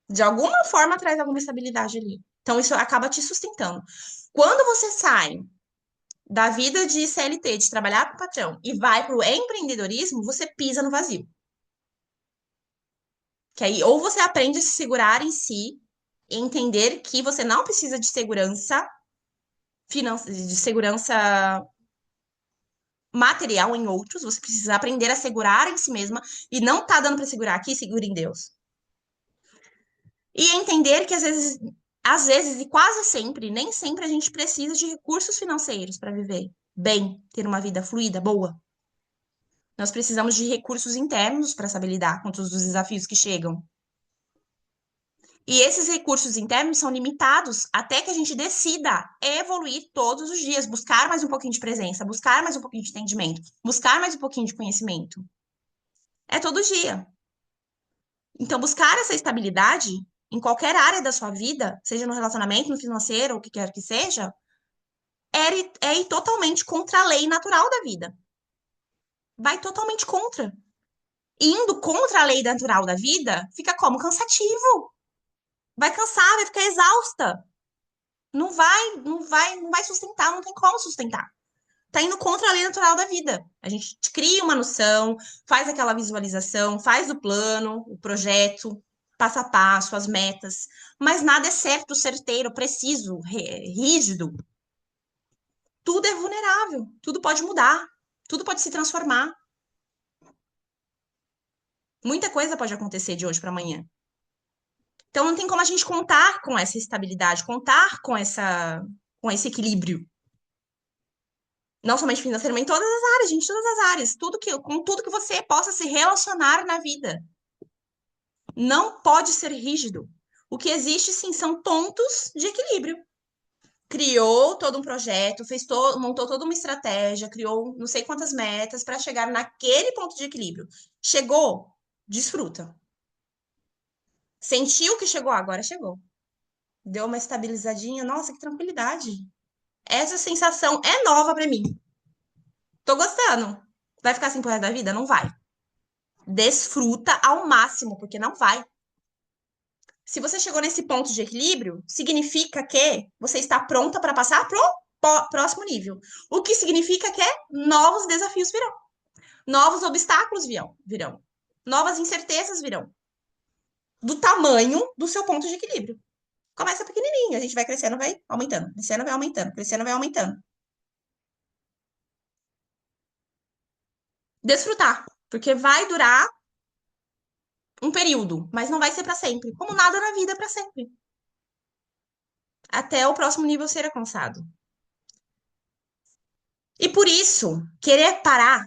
De alguma forma, traz alguma estabilidade ali. Então, isso acaba te sustentando. Quando você sai da vida de CLT, de trabalhar para o patrão, e vai para o empreendedorismo, você pisa no vazio. Que aí, ou você aprende a se segurar em si, e entender que você não precisa de segurança, de segurança material em outros, você precisa aprender a segurar em si mesma e não tá dando para segurar aqui, segura em Deus. E entender que às vezes e quase sempre, nem sempre a gente precisa de recursos financeiros para viver bem, ter uma vida fluida, boa. Nós precisamos de recursos internos para saber lidar com todos os desafios que chegam. E esses recursos internos são limitados até que a gente decida evoluir todos os dias, buscar mais um pouquinho de presença, buscar mais um pouquinho de entendimento, buscar mais um pouquinho de conhecimento. É todo dia. Então, buscar essa estabilidade em qualquer área da sua vida, seja no relacionamento, no financeiro, o que quer que seja, é ir totalmente contra a lei natural da vida. Vai totalmente contra. Indo contra a lei natural da vida, fica como? Cansativo. Vai cansar, vai ficar exausta. Não vai sustentar, não tem como sustentar. Tá indo contra a lei natural da vida. A gente cria uma noção, faz aquela visualização, faz o plano, o projeto, passo a passo, as metas, mas nada é certo, certeiro, preciso, rígido. Tudo é vulnerável, tudo pode mudar, tudo pode se transformar. Muita coisa pode acontecer de hoje para amanhã. Então não tem como a gente contar com essa estabilidade, contar com esse equilíbrio. Não somente financeiramente, em todas as áreas, gente, todas as áreas, com tudo que você possa se relacionar na vida. Não pode ser rígido. O que existe, sim, são pontos de equilíbrio. Criou todo um projeto, montou toda uma estratégia, criou não sei quantas metas para chegar naquele ponto de equilíbrio. Chegou, desfruta. Sentiu que chegou, agora chegou. Deu uma estabilizadinha, nossa, que tranquilidade. Essa sensação é nova para mim. Tô gostando. Vai ficar assim pro resto da vida? Não vai. Desfruta ao máximo, porque não vai. Se você chegou nesse ponto de equilíbrio, significa que você está pronta para passar pro próximo nível. O que significa que novos desafios virão. Novos obstáculos virão. Novas incertezas virão. Do tamanho do seu ponto de equilíbrio. Começa pequenininho, a gente vai crescendo, vai aumentando, crescendo, vai aumentando, crescendo, vai aumentando. Desfrutar, porque vai durar um período, mas não vai ser para sempre. Como nada na vida é para sempre. Até o próximo nível ser alcançado. E por isso, querer parar,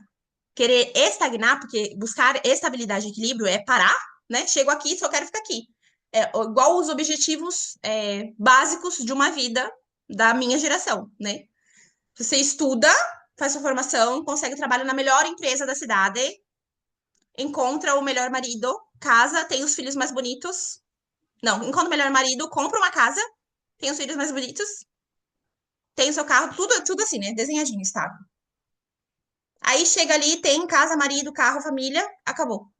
querer estagnar, porque buscar estabilidade e equilíbrio é parar, né? Chego aqui, só quero ficar aqui. É igual os objetivos básicos de uma vida da minha geração, né? Você estuda, faz sua formação, consegue trabalho na melhor empresa da cidade, encontra o melhor marido, casa, tem os filhos mais bonitos. Não, encontra o melhor marido, compra uma casa, tem os filhos mais bonitos, tem o seu carro, tudo assim, né? Desenhadinho, estável. Aí chega ali, tem casa, marido, carro, família, acabou.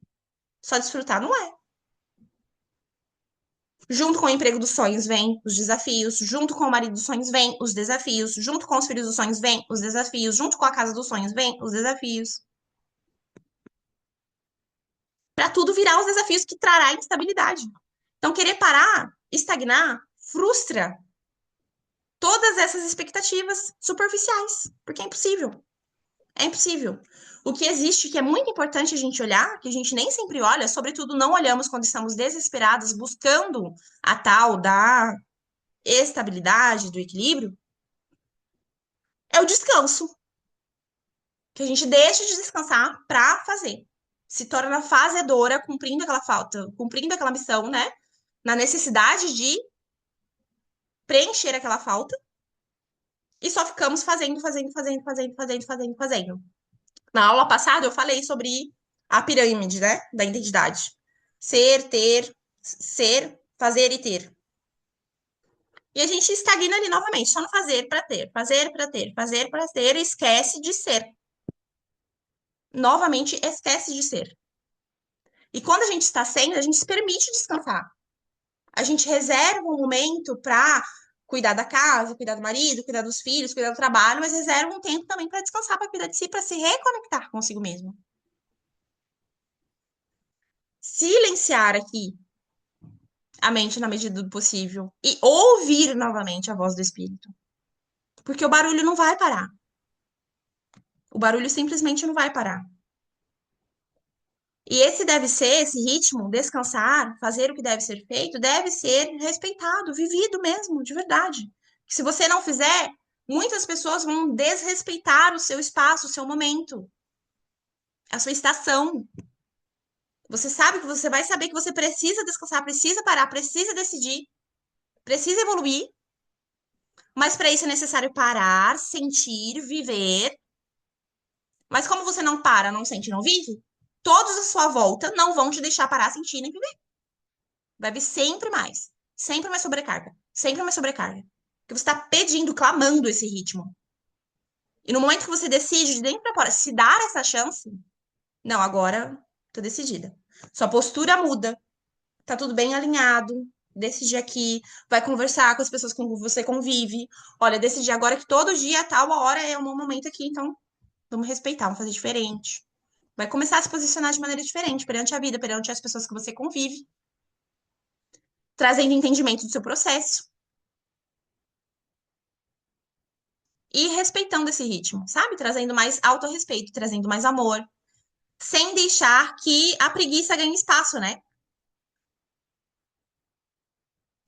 Só desfrutar não é. Junto com o emprego dos sonhos vem os desafios, junto com o marido dos sonhos vem os desafios, junto com os filhos dos sonhos vem os desafios, junto com a casa dos sonhos vem os desafios. Para tudo virar os desafios que trará instabilidade. Então, querer parar, estagnar, frustra todas essas expectativas superficiais, porque é impossível. É impossível. O que existe, que é muito importante a gente olhar, que a gente nem sempre olha, sobretudo não olhamos quando estamos desesperadas, buscando a tal da estabilidade, do equilíbrio, é o descanso. Que a gente deixa de descansar para fazer. Se torna fazedora, cumprindo aquela falta, cumprindo aquela missão, né? Na necessidade de preencher aquela falta. E só ficamos fazendo. Na aula passada eu falei sobre a pirâmide, né, da identidade. Ser, fazer e ter. E a gente estagna ali novamente, só no fazer para ter, fazer para ter, fazer para ter, e esquece de ser. Novamente, esquece de ser. E quando a gente está sendo, a gente se permite descansar. A gente reserva um momento para cuidar da casa, cuidar do marido, cuidar dos filhos, cuidar do trabalho, mas reserva um tempo também para descansar, para cuidar de si, para se reconectar consigo mesmo. Silenciar aqui a mente na medida do possível e ouvir novamente a voz do espírito. Porque o barulho não vai parar. O barulho simplesmente não vai parar. E esse ritmo, descansar, fazer o que deve ser feito, deve ser respeitado, vivido mesmo, de verdade. Se você não fizer, muitas pessoas vão desrespeitar o seu espaço, o seu momento, a sua estação. Você sabe que você vai saber que você precisa descansar, precisa parar, precisa decidir, precisa evoluir, mas para isso é necessário parar, sentir, viver. Mas como você não para, não sente, não vive, todos à sua volta não vão te deixar parar, sentir nem viver. Vai vir sempre mais sobrecarga, sempre mais sobrecarga. Porque você está pedindo, clamando esse ritmo. E no momento que você decide de dentro para fora se dar essa chance, não, agora tô decidida. Sua postura muda, tá tudo bem alinhado, decidi aqui, vai conversar com as pessoas com quem você convive. Olha, decidi agora que todo dia, tal hora é o meu momento aqui, então vamos respeitar, vamos fazer diferente. Vai começar a se posicionar de maneira diferente perante a vida, perante as pessoas que você convive. trazendo entendimento do seu processo e respeitando esse ritmo, sabe? Trazendo mais autorrespeito, trazendo mais amor, sem deixar que a preguiça ganhe espaço, né?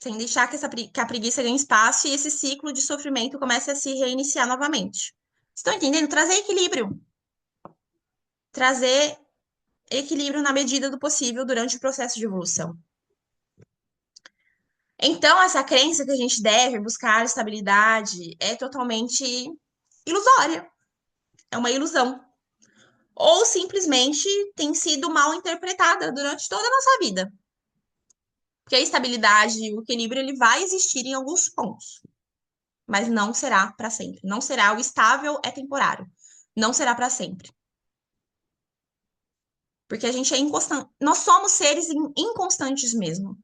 Sem deixar que, que a preguiça ganhe espaço e esse ciclo de sofrimento comece a se reiniciar novamente. Estão entendendo? Trazer equilíbrio. Trazer equilíbrio na medida do possível durante o processo de evolução. Então, essa crença que a gente deve buscar estabilidade é totalmente ilusória. É uma ilusão. Ou simplesmente tem sido mal interpretada durante toda a nossa vida. Porque a estabilidade e o equilíbrio ele vai existir em alguns pontos, mas não será para sempre. Não será o estável é temporário. Não será para sempre. Porque a gente é inconstante. Nós somos seres inconstantes mesmo.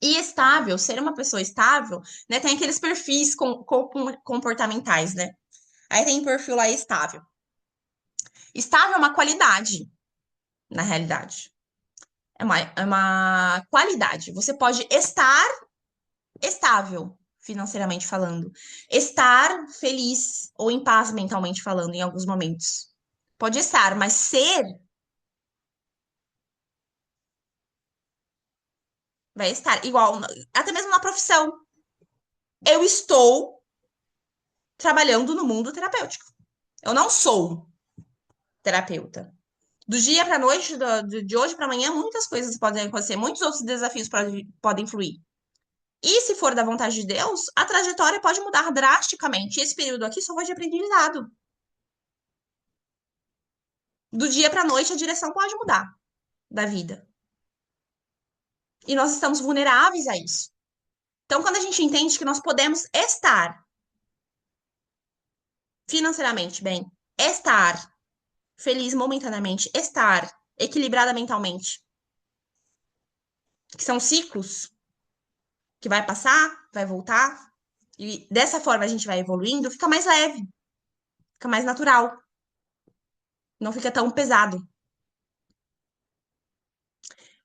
E estável, ser uma pessoa estável, né? Tem aqueles perfis comportamentais, né? Aí tem perfil lá estável. Estável é uma qualidade, na realidade. É uma qualidade. Você pode estar estável, financeiramente falando. Estar feliz ou em paz mentalmente falando, em alguns momentos. Pode estar, mas ser vai estar igual, até mesmo na profissão. Eu estou trabalhando no mundo terapêutico. Eu não sou terapeuta. Do dia para a noite, de hoje para amanhã, muitas coisas podem acontecer, muitos outros desafios podem fluir. E se for da vontade de Deus, a trajetória pode mudar drasticamente. Esse período aqui só foi de aprendizado. Do dia para a noite, a direção pode mudar da vida. E nós estamos vulneráveis a isso. Então, quando a gente entende que nós podemos estar financeiramente bem, estar feliz momentaneamente, estar equilibrada mentalmente, que são ciclos que vai passar, vai voltar, e dessa forma a gente vai evoluindo, fica mais leve, fica mais natural, não fica tão pesado.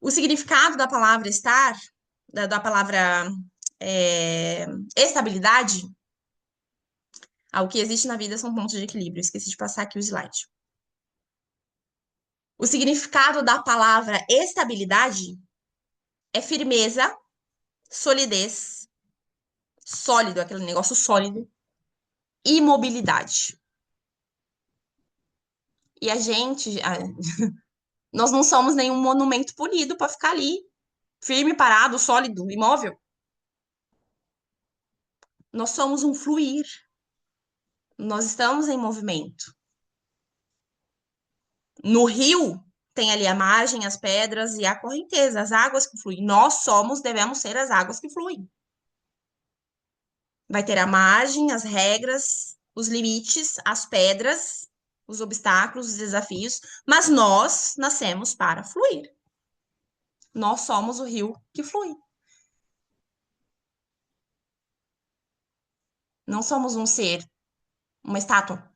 O significado da palavra estar, da palavra é, estabilidade, o que existe na vida são pontos de equilíbrio. Esqueci de passar aqui o slide. O significado da palavra estabilidade é firmeza, solidez, sólido, aquele negócio sólido, e mobilidade. E a gente, nós não somos nenhum monumento polido para ficar ali, firme, parado, sólido, imóvel. Nós somos um fluir. Nós estamos em movimento. No rio, tem ali a margem, as pedras e a correnteza, as águas que fluem. Nós somos, devemos ser as águas que fluem. Vai ter a margem, as regras, os limites, as pedras, os obstáculos, os desafios, mas nós nascemos para fluir. Nós somos o rio que flui. Não somos um ser, uma estátua,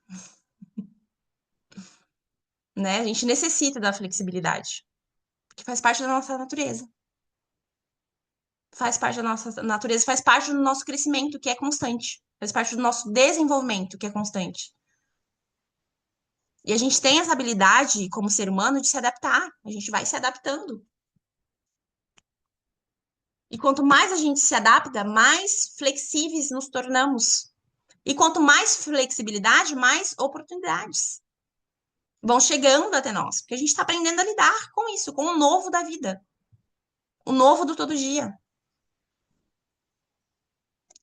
né? A gente necessita da flexibilidade, que faz parte da nossa natureza. Faz parte da nossa natureza, faz parte do nosso crescimento, que é constante. Faz parte do nosso desenvolvimento, que é constante. E a gente tem essa habilidade, como ser humano, de se adaptar. A gente vai se adaptando. E quanto mais a gente se adapta, mais flexíveis nos tornamos. E quanto mais flexibilidade, mais oportunidades vão chegando até nós. Porque a gente está aprendendo a lidar com isso, com o novo da vida. O novo do todo dia.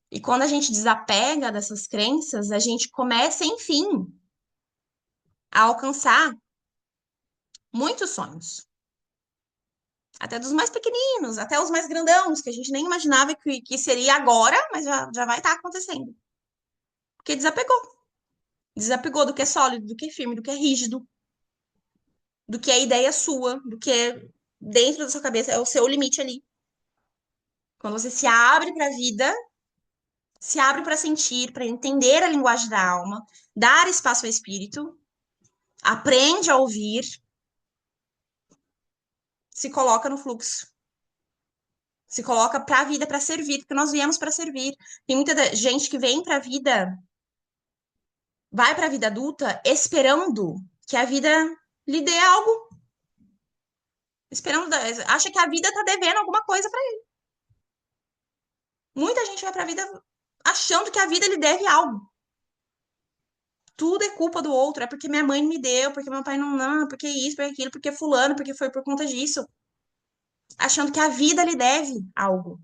E quando a gente desapega dessas crenças, a gente começa, enfim, a alcançar muitos sonhos. Até dos mais pequeninos, até os mais grandãos, que a gente nem imaginava que seria agora, mas já vai estar acontecendo. Porque desapegou. Desapegou do que é sólido, do que é firme, do que é rígido, do que é ideia sua, do que é dentro da sua cabeça, é o seu limite ali. Quando você se abre para a vida, se abre para sentir, para entender a linguagem da alma, dar espaço ao espírito, aprende a ouvir, se coloca no fluxo. Se coloca para a vida para servir, porque nós viemos para servir. Tem muita gente que vem para a vida, vai para a vida adulta esperando que a vida lhe dê algo, esperando, acha que a vida tá devendo alguma coisa para ele. Muita gente vai para a vida achando que a vida lhe deve algo. Tudo é culpa do outro, é porque minha mãe me deu, porque meu pai não, porque isso, porque aquilo, porque fulano, porque foi por conta disso. Achando que a vida lhe deve algo.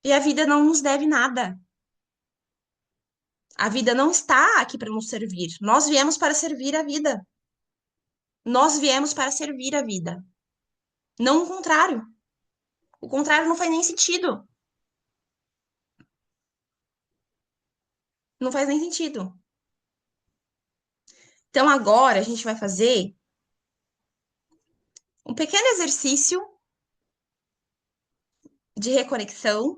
E a vida não nos deve nada. A vida não está aqui para nos servir. Nós viemos para servir a vida. Nós viemos para servir a vida. Não o contrário. O contrário não faz nem sentido. Não faz nem sentido. Então agora a gente vai fazer um pequeno exercício de reconexão.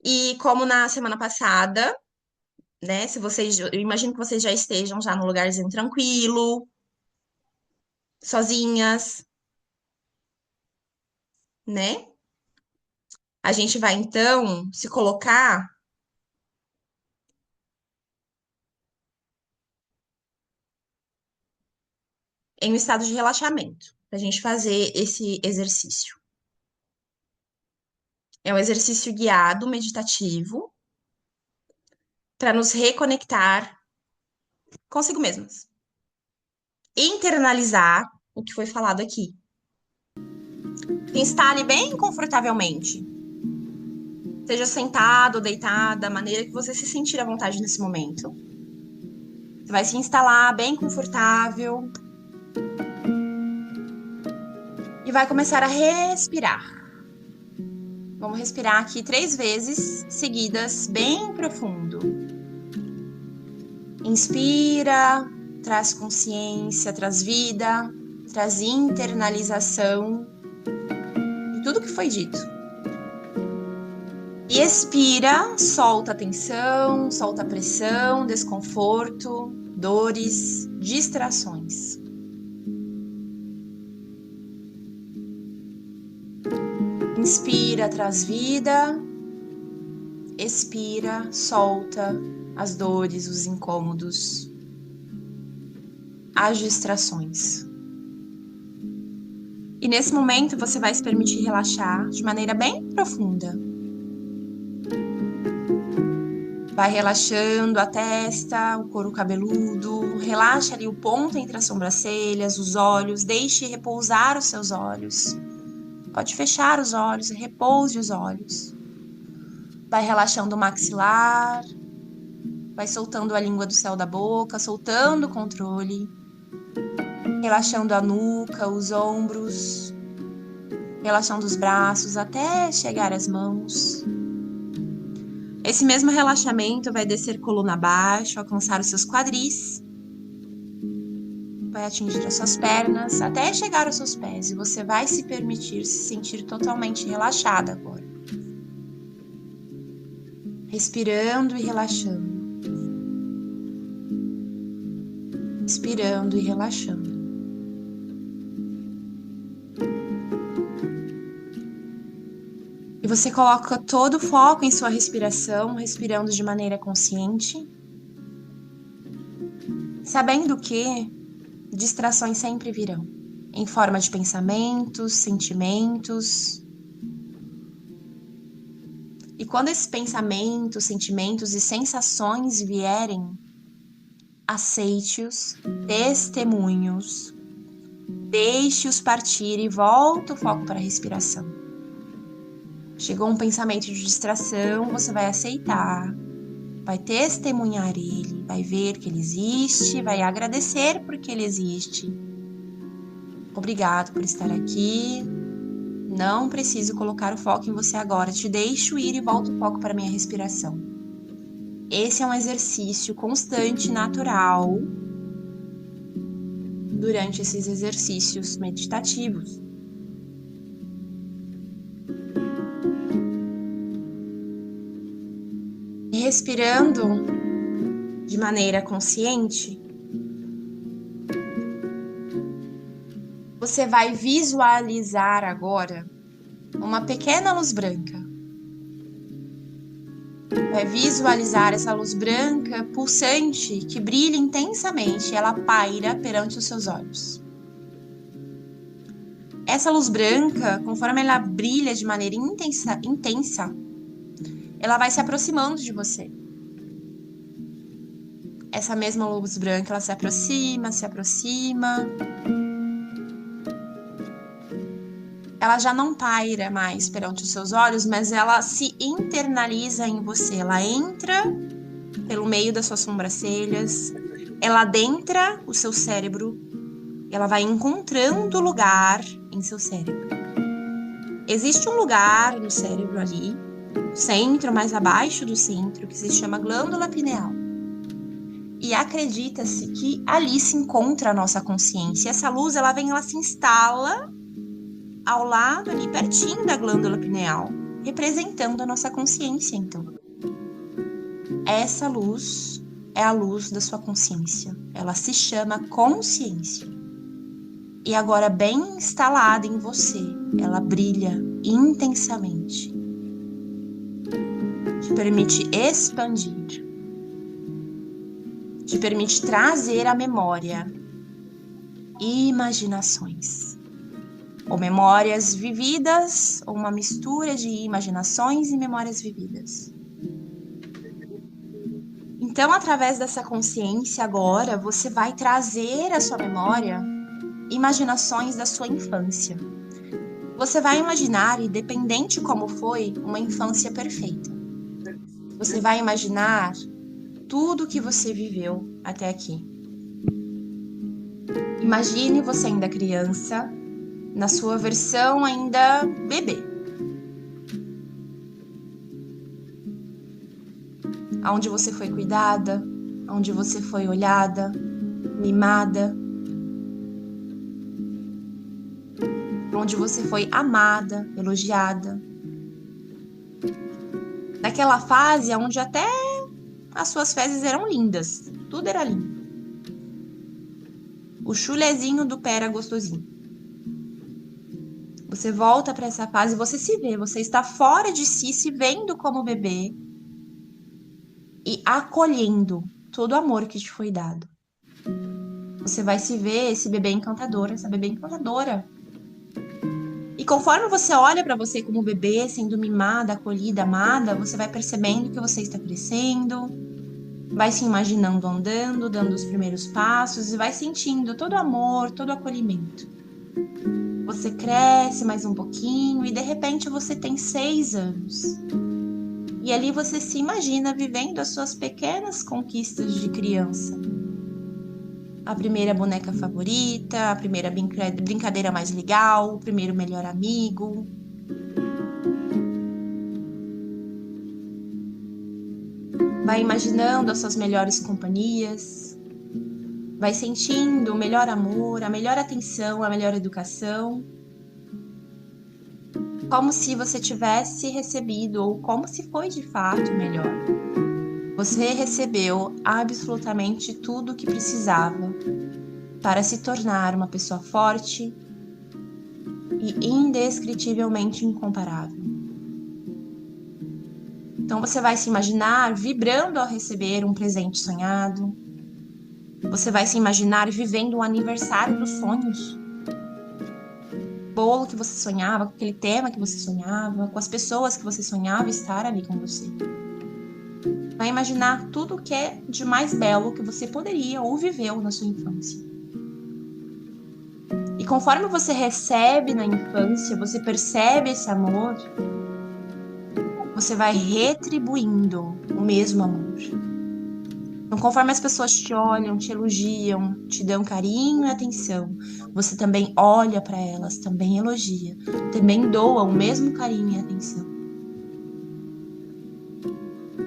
E como na semana passada, né? Se vocês, eu imagino que vocês já estejam já no lugarzinho tranquilo, sozinhas, né? A gente vai então se colocar em um estado de relaxamento, para a gente fazer esse exercício. É um exercício guiado, meditativo, para nos reconectar consigo mesmas. Internalizar o que foi falado aqui. Se instale bem confortavelmente. Seja sentado ou deitado, da maneira que você se sentir à vontade nesse momento. Você vai se instalar bem confortável e vai começar a respirar. Vamos respirar aqui 3 vezes seguidas, bem profundo. Inspira, traz consciência, traz vida, traz internalização de tudo que foi dito. E expira, solta a tensão, solta a pressão, desconforto, dores, distrações. Inspira, traz vida. Expira, solta as dores, os incômodos, as distrações. E nesse momento você vai se permitir relaxar de maneira bem profunda. Vai relaxando a testa, o couro cabeludo, relaxa ali o ponto entre as sobrancelhas, os olhos, deixe repousar os seus olhos. Pode fechar os olhos e repouse os olhos. Vai relaxando o maxilar, vai soltando a língua do céu da boca, soltando o controle, relaxando a nuca, os ombros, relaxando os braços até chegar às mãos. Esse mesmo relaxamento vai descer coluna abaixo, alcançar os seus quadris, vai atingir as suas pernas até chegar aos seus pés e você vai se permitir se sentir totalmente relaxada agora. Respirando e relaxando. Inspirando e relaxando. E você coloca todo o foco em sua respiração, respirando de maneira consciente, sabendo que distrações sempre virão, em forma de pensamentos, sentimentos. E quando esses pensamentos, sentimentos e sensações vierem, aceite-os, testemunhe-os, deixe-os partir e volta o foco para a respiração. Chegou um pensamento de distração, você vai aceitar, vai testemunhar ele, vai ver que ele existe, vai agradecer porque ele existe. Obrigado por estar aqui. Não preciso colocar o foco em você agora, te deixo ir e volto o foco para a minha respiração. Esse é um exercício constante, natural, durante esses exercícios meditativos. E respirando de maneira consciente, Você vai visualizar agora uma pequena luz branca. Vai visualizar essa luz branca pulsante que brilha intensamente, ela paira perante os seus olhos. Essa luz branca, conforme ela brilha de maneira intensa, ela vai se aproximando de você. Essa mesma luz branca, ela se aproxima, se aproxima. Ela já não paira mais perante os seus olhos, mas ela se internaliza em você. Ela entra pelo meio das suas sobrancelhas, ela adentra o seu cérebro, ela vai encontrando lugar em seu cérebro. Existe um lugar no cérebro ali, no centro, mais abaixo do centro, que se chama glândula pineal. E acredita-se que ali se encontra a nossa consciência. Essa luz, ela vem, ela se instala ao lado, ali pertinho da glândula pineal, representando a nossa consciência, então. Essa luz é a luz da sua consciência. Ela se chama consciência. E agora, bem instalada em você, ela brilha intensamente. Te permite expandir. Te permite trazer à memória imaginações. Ou memórias vividas, ou uma mistura de imaginações e memórias vividas. Então, através dessa consciência agora, você vai trazer à sua memória imaginações da sua infância. Você vai imaginar, independente como foi, uma infância perfeita. Você vai imaginar tudo que você viveu até aqui. Imagine você ainda criança, na sua versão ainda bebê. Onde você foi cuidada, onde você foi olhada, mimada, onde você foi amada, elogiada. Naquela fase onde até as suas fezes eram lindas, tudo era lindo. O chulezinho do pé era gostosinho. Você volta para essa fase, você se vê, você está fora de si, se vendo como bebê e acolhendo todo o amor que te foi dado. Você vai se ver esse bebê encantador, essa bebê encantadora. E conforme você olha para você como bebê, sendo mimada, acolhida, amada, você vai percebendo que você está crescendo, vai se imaginando andando, dando os primeiros passos e vai sentindo todo o amor, todo o acolhimento. Você cresce mais um pouquinho e de repente você tem 6 anos. E ali você se imagina vivendo as suas pequenas conquistas de criança. A primeira boneca favorita, a primeira brincadeira mais legal, o primeiro melhor amigo. Vai imaginando as suas melhores companhias. Vai sentindo o melhor amor, a melhor atenção, a melhor educação. Como se você tivesse recebido, ou como se foi de fato melhor. Você recebeu absolutamente tudo o que precisava para se tornar uma pessoa forte e indescritivelmente incomparável. Então você vai se imaginar vibrando ao receber um presente sonhado. Você vai se imaginar vivendo o aniversário dos sonhos. O bolo que você sonhava, com aquele tema que você sonhava, com as pessoas que você sonhava estar ali com você. Vai imaginar tudo o que é de mais belo que você poderia ou viveu na sua infância. E conforme você recebe na infância, você percebe esse amor, você vai retribuindo o mesmo amor. Então, conforme as pessoas te olham, te elogiam, te dão carinho e atenção, você também olha para elas, também elogia, também doa o mesmo carinho e atenção.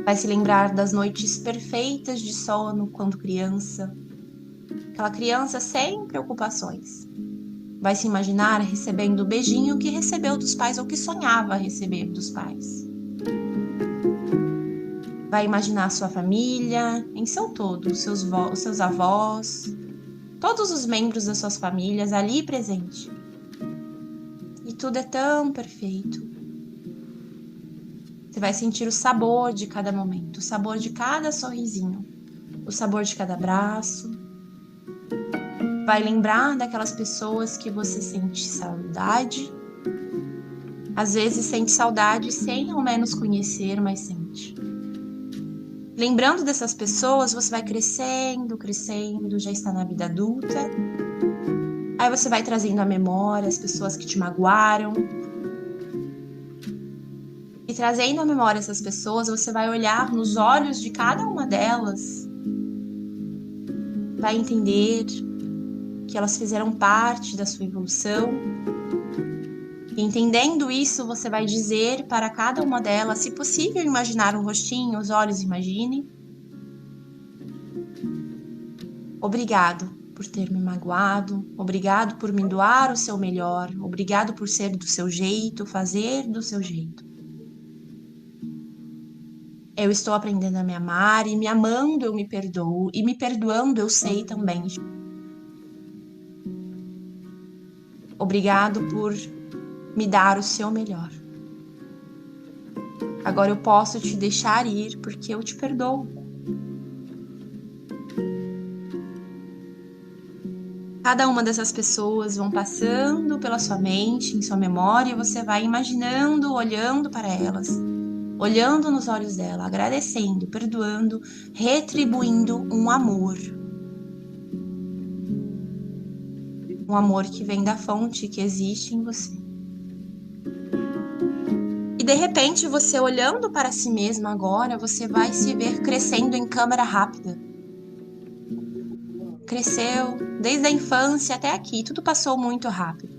Vai se lembrar das noites perfeitas de sono quando criança. Aquela criança sem preocupações. Vai se imaginar recebendo o beijinho que recebeu dos pais ou que sonhava receber dos pais. Vai imaginar sua família em seu todo, os seus avós, todos os membros das suas famílias ali presente. E tudo é tão perfeito. Você vai sentir o sabor de cada momento, o sabor de cada sorrisinho, o sabor de cada abraço. Vai lembrar daquelas pessoas que você sente saudade. Às vezes sente saudade sem ao menos conhecer, mas sente. Lembrando dessas pessoas, você vai crescendo, crescendo, já está na vida adulta. Aí você vai trazendo à memória as pessoas que te magoaram. E trazendo à memória essas pessoas, você vai olhar nos olhos de cada uma delas. Vai entender que elas fizeram parte da sua evolução. E entendendo isso, você vai dizer para cada uma delas, se possível, imaginar um rostinho, os olhos, imagine. Obrigado por ter me magoado, obrigado por me doar o seu melhor, obrigado por ser do seu jeito, fazer do seu jeito. Eu estou aprendendo a me amar e me amando eu me perdoo e me perdoando eu sei também. Obrigado por me dar o seu melhor. Agora eu posso te deixar ir porque eu te perdoo. Cada uma dessas pessoas vão passando pela sua mente, em sua memória, e você vai imaginando, olhando para elas, olhando nos olhos dela, agradecendo, perdoando, retribuindo um amor. Um amor que vem da fonte que existe em você. E de repente, você olhando para si mesma agora, você vai se ver crescendo em câmera rápida. Cresceu desde a infância até aqui, tudo passou muito rápido.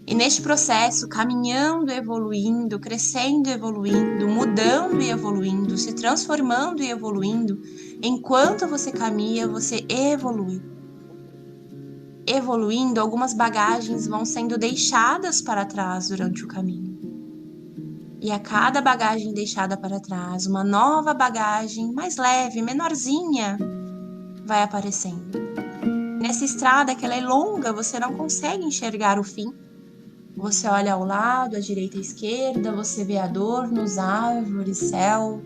E neste processo, caminhando, evoluindo, crescendo, evoluindo, mudando e evoluindo, se transformando e evoluindo, enquanto você caminha, você evolui. Evoluindo, algumas bagagens vão sendo deixadas para trás durante o caminho. E a cada bagagem deixada para trás, uma nova bagagem mais leve, menorzinha, vai aparecendo. Nessa estrada que ela é longa, você não consegue enxergar o fim. Você olha ao lado, à direita e à esquerda, você vê adornos, árvores, céu,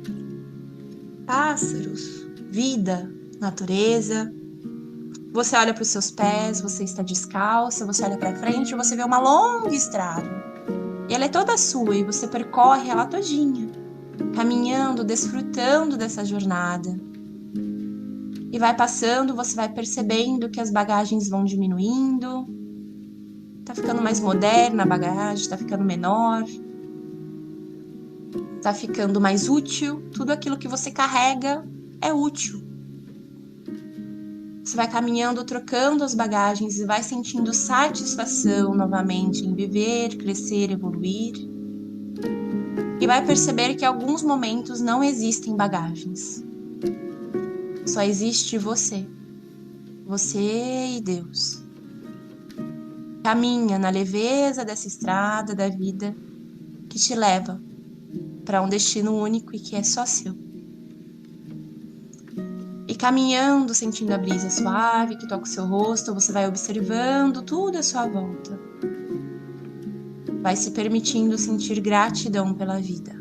pássaros, vida, natureza. Você olha para os seus pés, você está descalça, você olha para frente e você vê uma longa estrada. E ela é toda sua e você percorre ela todinha, caminhando, desfrutando dessa jornada. E vai passando, você vai percebendo que as bagagens vão diminuindo, tá ficando mais moderna a bagagem, tá ficando menor, tá ficando mais útil, tudo aquilo que você carrega é útil. Você vai caminhando, trocando as bagagens e vai sentindo satisfação novamente em viver, crescer, evoluir. E vai perceber que em alguns momentos não existem bagagens. Só existe você. Você e Deus. Caminha na leveza dessa estrada da vida que te leva para um destino único e que é só seu. E caminhando, sentindo a brisa suave que toca o seu rosto, você vai observando tudo à sua volta. Vai se permitindo sentir gratidão pela vida.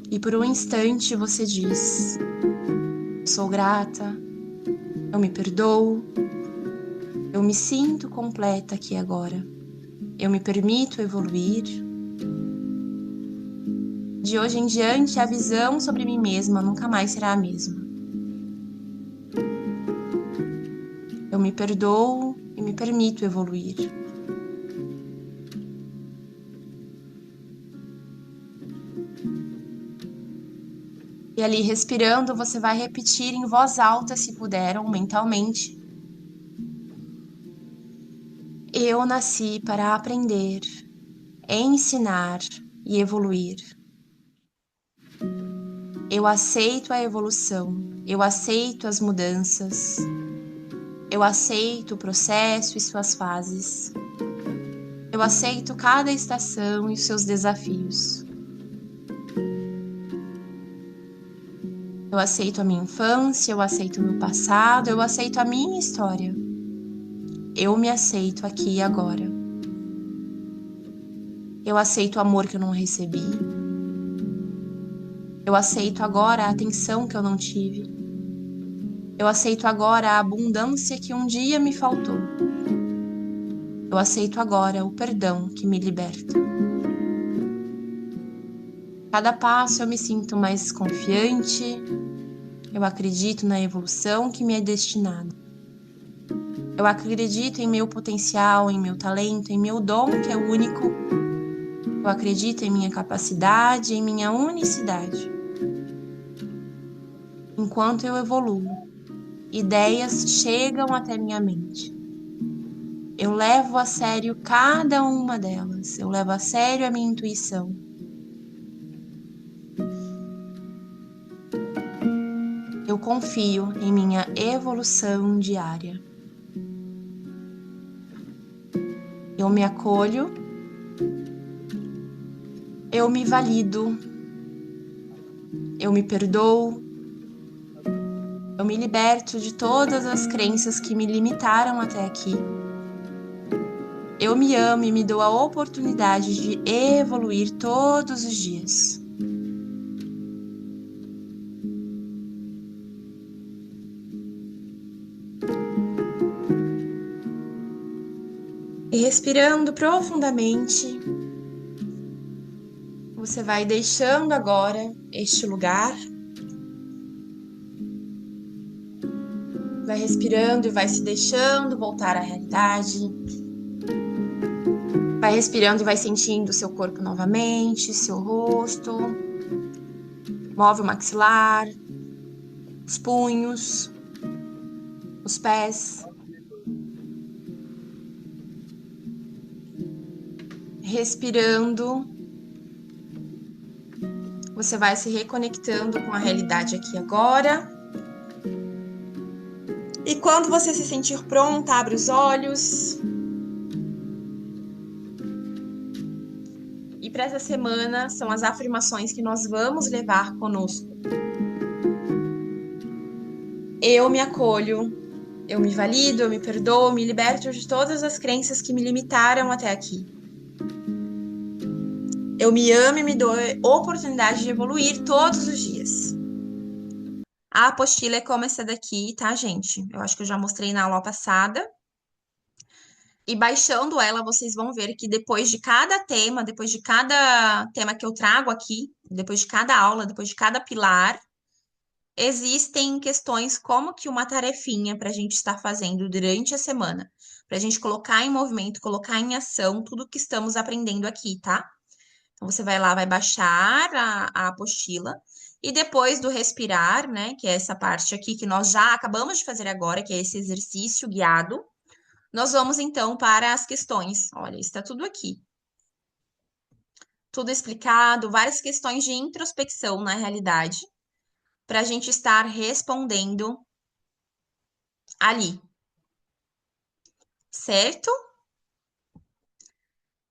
E por um instante você diz: sou grata, eu me perdoo, eu me sinto completa aqui agora, eu me permito evoluir. De hoje em diante, a visão sobre mim mesma nunca mais será a mesma. Eu me perdoo e me permito evoluir. E ali, respirando, você vai repetir em voz alta, se puder, ou mentalmente: eu nasci para aprender, ensinar e evoluir. Eu aceito a evolução, eu aceito as mudanças, eu aceito o processo e suas fases. Eu aceito cada estação e seus desafios. Eu aceito a minha infância, eu aceito o meu passado, eu aceito a minha história. Eu me aceito aqui e agora. Eu aceito o amor que eu não recebi. Eu aceito agora a atenção que eu não tive. Eu aceito agora a abundância que um dia me faltou. Eu aceito agora o perdão que me liberta. Cada passo eu me sinto mais confiante. Eu acredito na evolução que me é destinada. Eu acredito em meu potencial, em meu talento, em meu dom que é único. Eu acredito em minha capacidade, em minha unicidade. Enquanto eu evoluo, ideias chegam até minha mente. Eu levo a sério cada uma delas. Eu levo a sério a minha intuição. Eu confio em minha evolução diária. Eu me acolho. Eu me valido. Eu me perdoo. Eu me liberto de todas as crenças que me limitaram até aqui. Eu me amo e me dou a oportunidade de evoluir todos os dias. E respirando profundamente, você vai deixando agora este lugar. Vai respirando e vai se deixando voltar à realidade. Vai respirando e vai sentindo o seu corpo novamente, seu rosto. Move o maxilar, os punhos, os pés. Respirando, você vai se reconectando com a realidade aqui agora. E quando você se sentir pronta, abre os olhos. E para essa semana são as afirmações que nós vamos levar conosco. Eu me acolho, eu me valido, eu me perdoo, me liberto de todas as crenças que me limitaram até aqui. Eu me amo e me dou a oportunidade de evoluir todos os dias. A apostila é como essa daqui, tá, gente? Eu acho que eu já mostrei na aula passada. E baixando ela, vocês vão ver que depois de cada tema, depois de cada tema que eu trago aqui, depois de cada aula, depois de cada pilar, existem questões como que uma tarefinha para a gente estar fazendo durante a semana, para a gente colocar em movimento, colocar em ação tudo que estamos aprendendo aqui, tá? Então, você vai lá, vai baixar a apostila, e depois do respirar, né, que é essa parte aqui que nós já acabamos de fazer agora, que é esse exercício guiado, nós vamos então para as questões. Olha, está tudo aqui. Tudo explicado, várias questões de introspecção na realidade, para a gente estar respondendo ali, certo?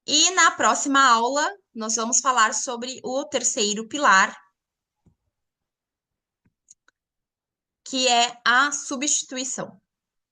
E na próxima aula, nós vamos falar sobre o terceiro pilar, que é a substituição.